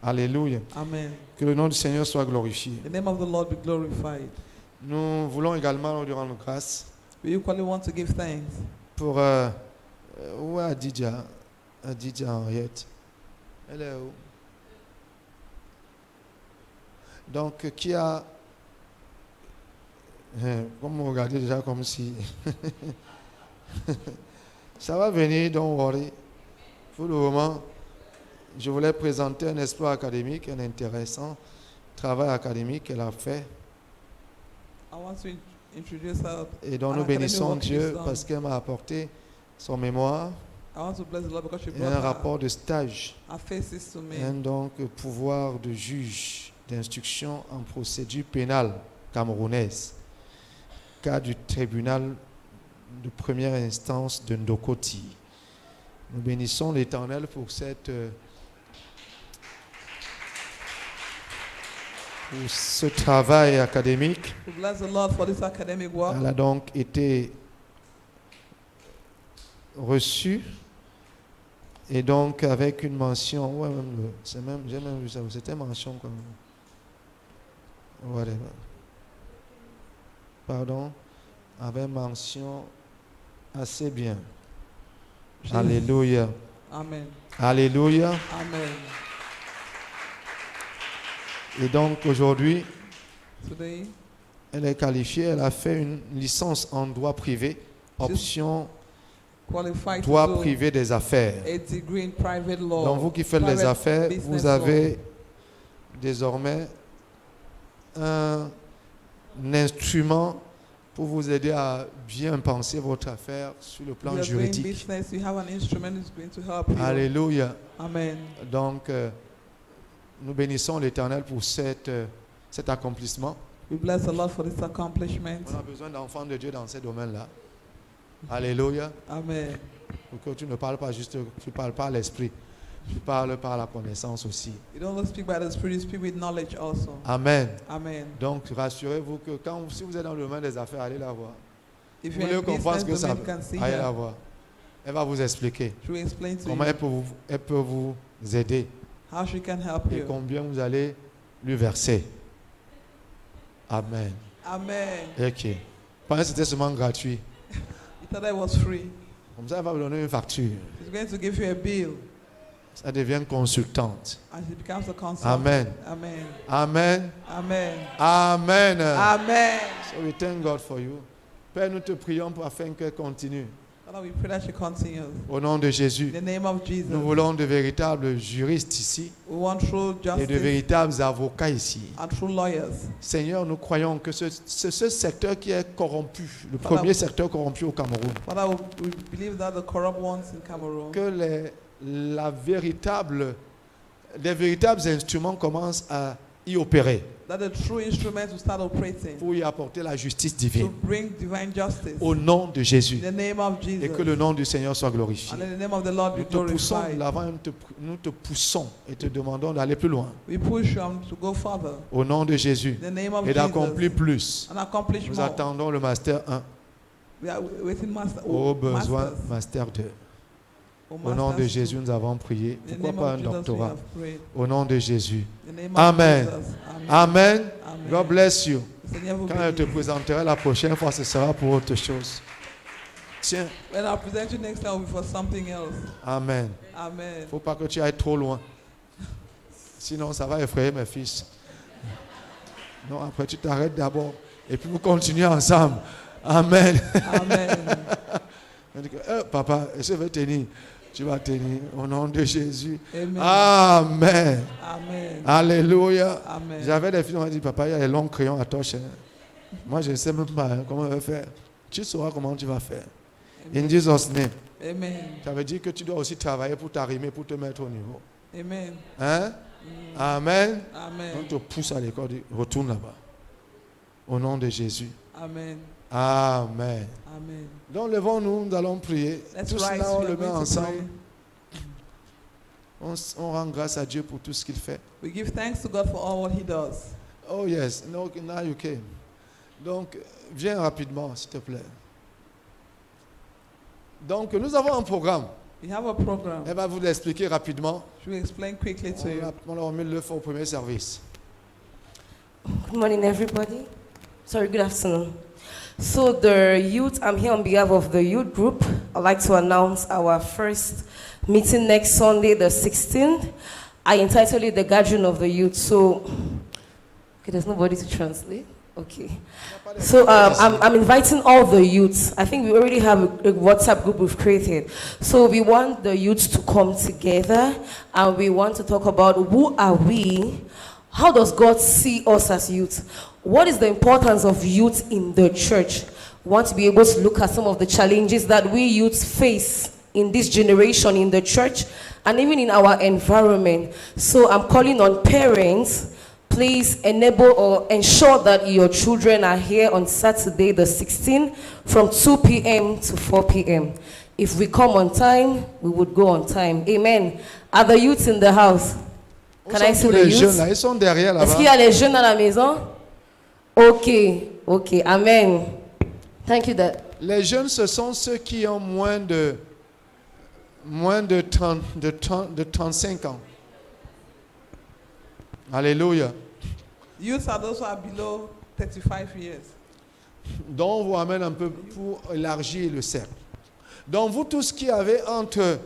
Alléluia. Amen. Que le nom du Seigneur soit glorifié. The name of the Lord be glorified. Nous voulons également lui rendre grâce We equally want to give thanks pour où est Adidja? Adidja Henriette. Elle est où? Donc, qui a... Comme vous regardez déjà comme si... Ça va venir, don't worry. Pour le moment, je voulais présenter un espoir académique, un intéressant travail académique qu'elle a fait. I want to introduce her. Et dont An nous academic bénissons work she's Dieu done. parce qu'elle m'a apporté son mémoire I want to bless the Lord because she et brought un rapport de stage. her faces to me. Un donc pouvoir de juge d'instruction en procédure pénale camerounaise, cas du tribunal de première instance de Ndokoti. Nous bénissons l'Éternel pour pour ce travail académique. We bless the Lord for this academic work. Elle a donc été reçue et donc avec une mention, ouais, j'ai même vu ça, c'était mention comme whatever. Pardon, avec mention assez bien. Jesus. Alléluia. Amen. Alléluia. Amen. Et donc aujourd'hui, Today, elle est qualifiée, elle a fait une licence en droit privé, option qualified droit to do privé des affaires. a degree in private law. Donc vous qui faites les Private affaires, business vous avez désormais un instrument pour vous aider à bien penser votre affaire sur le law. plan You are doing juridique. business, you have an instrument that's going to help you. Alléluia. Amen. Donc nous bénissons l'Éternel pour cet accomplissement. We bless the Lord for this accomplishment. On a besoin d'enfants de Dieu dans ces domaines-là. Alléluia. Amen. Pour que tu ne parles pas juste, tu ne parles pas à l'esprit, tu parles par la connaissance aussi. You don't only speak by the Spirit, you speak with knowledge also. Amen. Amen. Donc rassurez-vous que si vous êtes dans le domaine des affaires, allez la voir. If Vous you're voulez in comprendre ce que business, the ça man veut, can see allez la her. voir. Elle va vous expliquer She will explain to comment you elle peut vous aider how she can help et you. combien vous allez lui verser. Amen. Amen. Ok. Pendant que c'était seulement gratuit. He thought it was free. Comme ça, elle va vous donner une facture. She's going to give you a bill Ça devient consultante. and she becomes a consultant. Amen. Amen. Amen. Amen. Amen. Amen. So we thank God for you. Père, nous te prions afin qu'elle continue Father, we pray that you continue. Au nom de Jésus. In the name of Jesus. Nous voulons de véritables juristes ici We want true et de justice véritables avocats ici. and true lawyers. Seigneur, nous croyons que ce secteur qui est corrompu, le Father, premier secteur corrompu au Cameroun, Father, we believe that the corrupt ones in Cameroon, que des véritables instruments commencent à y opérer that the true instruments will start operating pour y apporter la justice to divine. bring divine justice. Au nom de Jésus. In the name of Et Jesus. que le nom du Seigneur soit glorifié. And in the name of the Lord be Nous te poussons de glorified. l'avant, nous te poussons et te demandons d'aller plus loin. We push you to go further. Au nom de Jésus. In the name of Et d'accomplir Jesus. plus. And accomplish Nous more. attendons le Master 1. We are waiting Au besoin, masters. Master 2. Oh, Au nom de masters Jésus, too. nous avons prié. In the Pourquoi name pas of un Jesus we doctorat? have prayed. Au nom de Jésus. In the name of Amen. Jesus. Amen. Amen. Amen. God bless you. Seigneur vous Quand je te bénisse. présenterai la prochaine fois, ce sera pour autre chose. Tiens. When I present you next time, will be for something else. Amen. Amen. Il ne faut pas que tu ailles trop loin. Sinon, ça va effrayer mes fils. Non, après, tu t'arrêtes d'abord. Et puis, vous continuez ensemble. Amen. Amen. On dit que, papa, je vais tenir. Tu vas tenir au nom de Jésus. Amen. Amen. Amen. Alléluia. Amen. J'avais des filles qui m'ont dit, papa, il y a les longs crayons à torche. Moi, je ne sais même pas comment on va faire. Tu sauras comment tu vas faire. In Jesus' name. Amen. Ça veut dire que tu dois aussi travailler pour t'arrimer, pour te mettre au niveau. Amen. Hein? Amen. On Amen. te pousse à l'école, dis, retourne là-bas. Au nom de Jésus. Amen. Amen. Amen. Donc, levons-nous, nous allons prier. Let's Tout rise. cela, on We are le met going to ensemble. pray. On rend grâce à Dieu pour tout ce qu'il fait. We give thanks to God for all what He does. Oh yes, no, now you came. Donc, viens rapidement, s'il te plaît. Donc, nous avons un programme. We have a program. Elle va vous l'expliquer rapidement. Should we explain quickly to you? On a mis le feu au premier service. Good morning, everybody. Sorry, good afternoon. So, the youth, I'm here on behalf of the youth group. I'd like to announce our first meeting next Sunday, the 16th. I entitled it The Gathering of the Youth. So, okay, there's nobody to translate. Okay. So I'm inviting all the youths. I think we already have a WhatsApp group we've created. So we want the youths to come together and we want to talk about who are we? How does God see us as youth? What is the importance of youth in the church? We want to be able to look at some of the challenges that we youths face in this generation in the church and even in our environment. So I'm calling on parents. Please enable or ensure that your children are here on Saturday the 16th from 2 p.m. to 4 p.m. If we come on time, we would go on time. Amen. Are the youths in the house? Can I see Tous the les jeunes youths? là, ils sont derrière Est-ce qu'il y a là-bas. les jeunes à la maison? Ok, ok, amen. Thank you, Dad. Les jeunes, ce sont ceux qui ont moins de 35 ans. Alléluia. Youths are those who are below 35 years. Donc, on vous amène un peu pour élargir le cercle. Donc, vous tous qui avez entre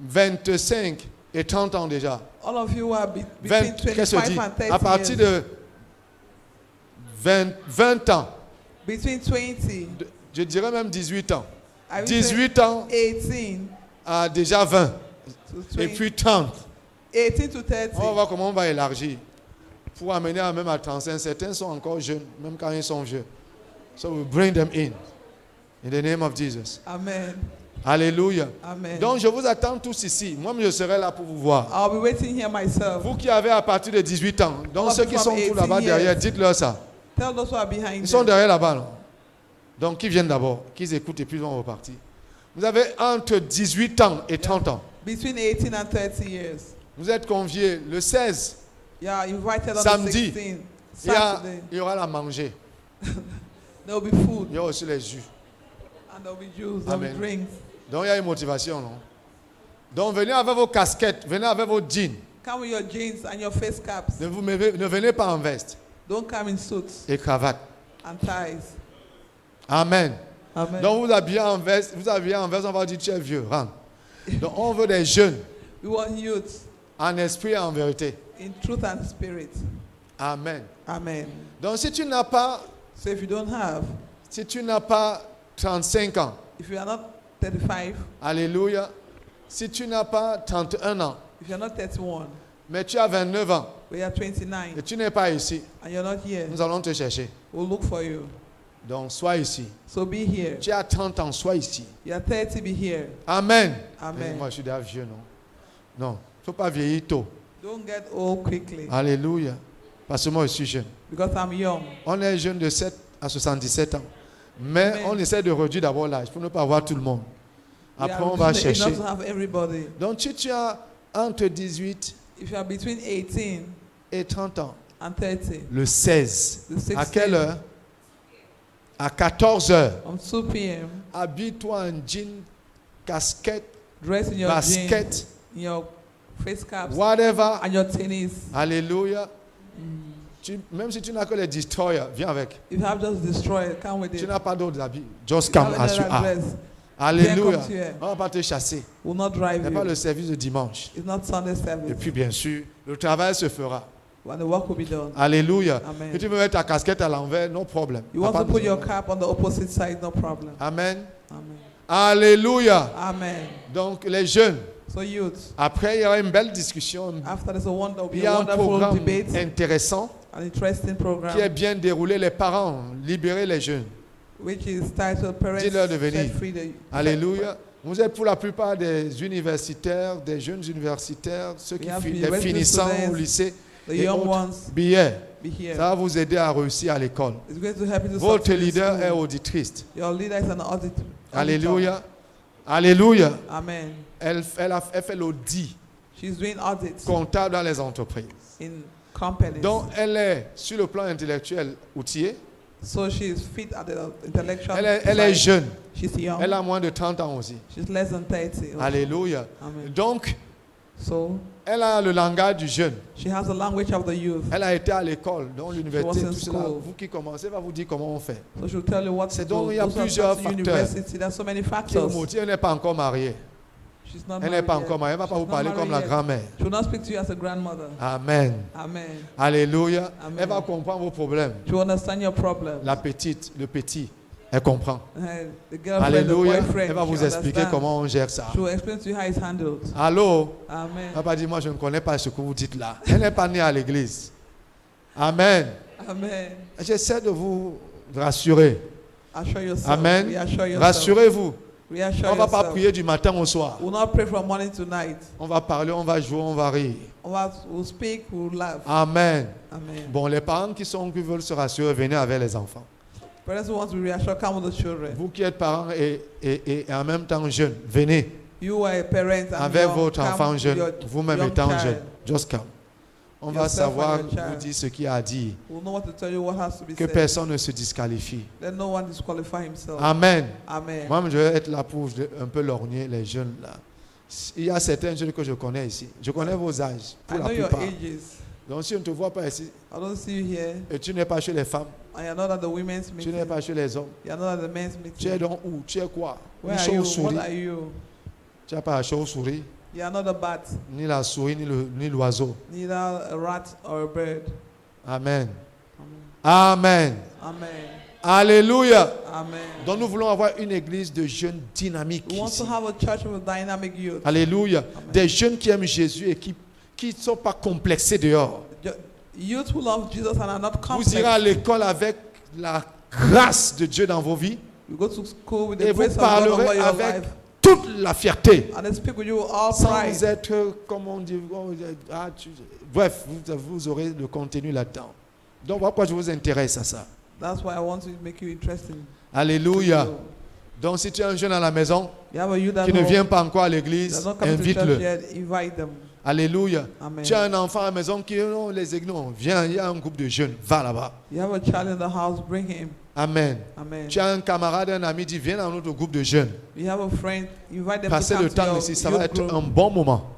25 et 30 ans déjà, All of you who are between 20, qu'est-ce que je 25 dis? and 30 À partir years. de 20 ans, Between 20, je dirais même 18 ans. I will say 18 ans 18 à déjà 20. to Et 20, puis 30. 18 to 30. On va voir comment on va élargir. Pour amener à même à 35. Certains sont encore jeunes, même quand ils sont vieux. So we bring them in the name of Jesus. Amen. Alléluia. Amen. Donc je vous attends tous ici. Moi, je serai là pour vous voir. I'll be waiting here myself. Vous qui avez à partir de 18 ans. Donc All ceux of qui you sont from tous là-bas 18 derrière, years. dites-leur ça. Tell those who are behind Ils sont them. derrière là-bas. Non? Donc qui viennent d'abord, qu'ils écoutent et puis ils vont repartir. Vous avez entre 18 ans et 30 ans. Between 18 and 30 years. Vous êtes conviés le 16. You are invited on Samedi. the 16th. Il Saturday. y aura la manger. There will be food Il y aura aussi les jus. and there will be juice, there will be Amen. drinks. Donc il y a une motivation, non? Donc venez avec vos casquettes, venez avec vos jeans. Come with your jeans and your face caps. Ne venez pas en veste Don't come in suits et cravate. and ties. Amen. Amen. Donc vous habillez en veste, on va dire tu es vieux, rentre. Donc on veut des jeunes We want youth en esprit et en vérité. in truth and spirit. Amen. Amen. Donc si tu n'as pas, So if you don't have, 35 ans, if you are not 35, Alléluia. Si tu n'as pas 31 ans, if you're not 31, mais tu as 29 ans but you're 29, et tu n'es pas ici, and you're not here, nous allons te chercher. we'll look for you. Donc, sois ici. So be here. Tu as 30 ans, sois ici. You're 30, be here. Amen. Amen. Mais moi, je suis déjà vieux, non? Non. Il ne faut pas vieillir tôt. Don't get old quickly, Alléluia. Parce que moi, je suis jeune. because I'm young. On est jeune de 7 à 77 ans. Mais Amen. on essaie de réduire d'abord l'âge pour ne pas avoir tout le monde. We Après, are on va reducing it chercher. not to have everybody. Donc, si tu as entre 18 If you are between 18 et 30 ans, and 30, le 16, the 16, à quelle heure? À 14 heures. on 2 p.m., Habille-toi en jean, casquette, dress in your jeans, basket, in your face caps, whatever. and your tennis. Alléluia. Même si tu n'as que les destroyers, viens avec. If you have just destroyed, come with Tu it. n'as pas d'autres habits. Just If you come have as you another are. dress, Alléluia. come to here. On ne va pas te chasser. will not Ce drive n'est pas you. le service de dimanche. It's not Sunday Et service. puis, bien sûr, le travail se fera. When the work will be done. Alléluia. Amen. Si tu veux mettre ta casquette à l'envers, no problem. You T'as want pas to put besoin. your cap on the opposite side, no problem. Amen. Amen. Alléluia. Amen. Donc, les jeunes, So youth, après, il y aura une belle discussion. after there's will Il be y a a un wonderful programme debate, intéressant an interesting qui est program, bien déroulé. Les parents, libérez les jeunes. which is titled Parents Dis-leur de venir. Set Free the Alléluia. Vous êtes pour la plupart des universitaires, des jeunes universitaires, ceux qui We have les university finissants au students, lycée, The et young autres. ones billets. be here. Ça va vous aider à réussir à l'école. It's going to help you to Votre succeed in leader est school. auditrice. Your leader is an audit. Alléluia. Alléluia. Amen. Elle fait l'audit She's doing audits comptable dans les entreprises. in companies. Donc, elle est, sur le plan intellectuel, outillée. So she's fit at the intellectual Elle est side. jeune. She's young. Elle a moins de 30 ans aussi. She's less than 30. Alléluia. Amen. Donc, So elle a le langage du jeune. she has the language of the youth. Elle a été à l'école, dans l'université, She was in tout cela. school. Vous qui commencez, elle va vous dire comment on fait. So she'll tell you what to C'est do. donc, il y a Those who have plusieurs started facteurs university, there's so many Qui vous factors. motive. Elle n'est pas encore mariée. She's not Elle n'est married pas yet. encore mariée. Elle ne va pas She's vous not parler married comme la yet. grand-mère. She will not speak to you as a grandmother. Amen. Amen. Alléluia. Amen. Elle va comprendre vos problèmes. She will understand your problem. La petite, le petit, elle comprend. The girlfriend, Alléluia. the boyfriend. Elle va she vous expliquer understands. comment on gère ça. She will explain to you how it's handled. Allô? Amen. Elle va pas dire, moi je ne connais pas ce que vous dites là. Elle n'est pas née à l'église. Amen. Amen. J'essaie de vous rassurer. Assure yourself. Amen. Reassure yourself. Rassurez-vous. Reassure On ne va pas yourself. prier du matin au soir. We'll not pray from morning to night. On va parler, on va jouer, on va rire. We'll speak, we'll laugh. Amen. Amen. Bon, les parents qui veulent se rassurer, venez avec les enfants. Parents who want to reassure, come with the children. Vous qui êtes parents et en même temps jeunes, venez You are a parent and avec young, votre come enfant with jeune, your vous-même young étant child. jeune. Just come. On va Yourself and savoir your child. vous dire ce qu'il y a à dire. We'll know what to tell you, what has to be Que said. personne ne se disqualifie. Let no one disqualify himself. Amen. Amen. Moi, je vais être là pour un peu lorgner les jeunes là. Il y a certains jeunes que je connais ici. Je connais vos âges, I pour la know your plupart. ages. Donc si on ne te voit pas ici, I don't see you here. et tu n'es pas chez les femmes, I am not at the women's tu meeting. n'es pas chez les hommes, You are not at the men's tu es meeting. donc où? Tu es quoi? Where Une are you? chauve-souris. What are you? Tu n'as pas la chauve-souris, You are not a bat, ni la souris, ni l'oiseau. neither a rat or a bird. Amen. Amen. Amen. Amen. Alléluia. Amen. Donc nous voulons avoir une église de jeunes dynamiques We want ici. to have a church with a dynamic youth. Alléluia. Amen. Des jeunes qui aiment Jésus et qui ne sont pas complexés dehors. Youth who love Jesus and are not Vous irez à complex. l'école avec la grâce de Dieu dans vos vies You go to school with et the vous grace of God parlerez over your avec life. toute la fierté. And they speak with you with all Sans pride. être, comme on dit, bref, vous aurez le contenu là-dedans. Donc, pourquoi je vous intéresse à ça? That's why I want to make you interesting. Alléluia. Donc, si tu as un jeune à la maison You have a youth at qui ne home vient pas encore à that l'église, does not come to church invite-le. yet, invite them. Alléluia. Amen. Tu as un enfant à la maison qui, non, les églises, non, viens, il y a un groupe de jeunes, va là-bas. You have a child in the house, bring him. Amen. Amen. Tu as un camarade, un ami, dit, viens dans notre groupe de jeunes. You have a friend, invite them Passez to come le to temps your ici, ça va youth être group. un bon moment.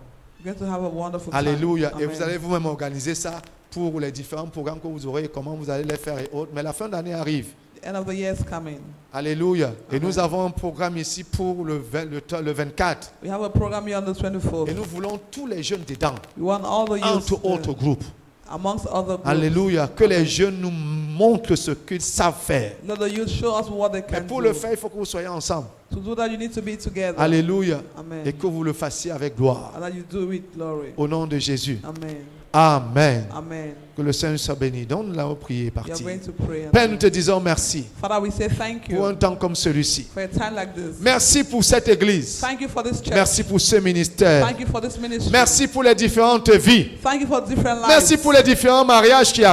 You're going to have a wonderful time. Alléluia. Et Amen. vous allez vous-même organiser ça pour les différents programmes que vous aurez, comment vous allez les faire et autres. Mais la fin d'année arrive. The end of the year is coming. Alléluia. Et Amen. nous avons un programme ici pour le 24. We have a program here on the 24th. Et nous voulons tous les jeunes dedans, We want all the youth entre autres groupes. amongst other groups. Alléluia. Que les Amen. jeunes nous montrent ce qu'ils savent faire. Let the youth show us what they Mais can pour do. le faire, il faut que vous soyez ensemble. To do that, you need to be together. Alléluia. Amen. Et que vous le fassiez avec gloire. And that you do with glory. Au nom de Jésus. Amen. Amen. Amen. Que le Seigneur soit béni. Donc nous allons prier et You are partir. going to pray. Père, nous te disons merci Father, we say thank pour un you temps comme celui-ci. for a time like this. Merci pour cette église. Thank you for this church. Merci pour ce ministère. Thank you for this ministry. Merci pour les différentes vies. Thank you for different lives. Merci pour les différents mariages qui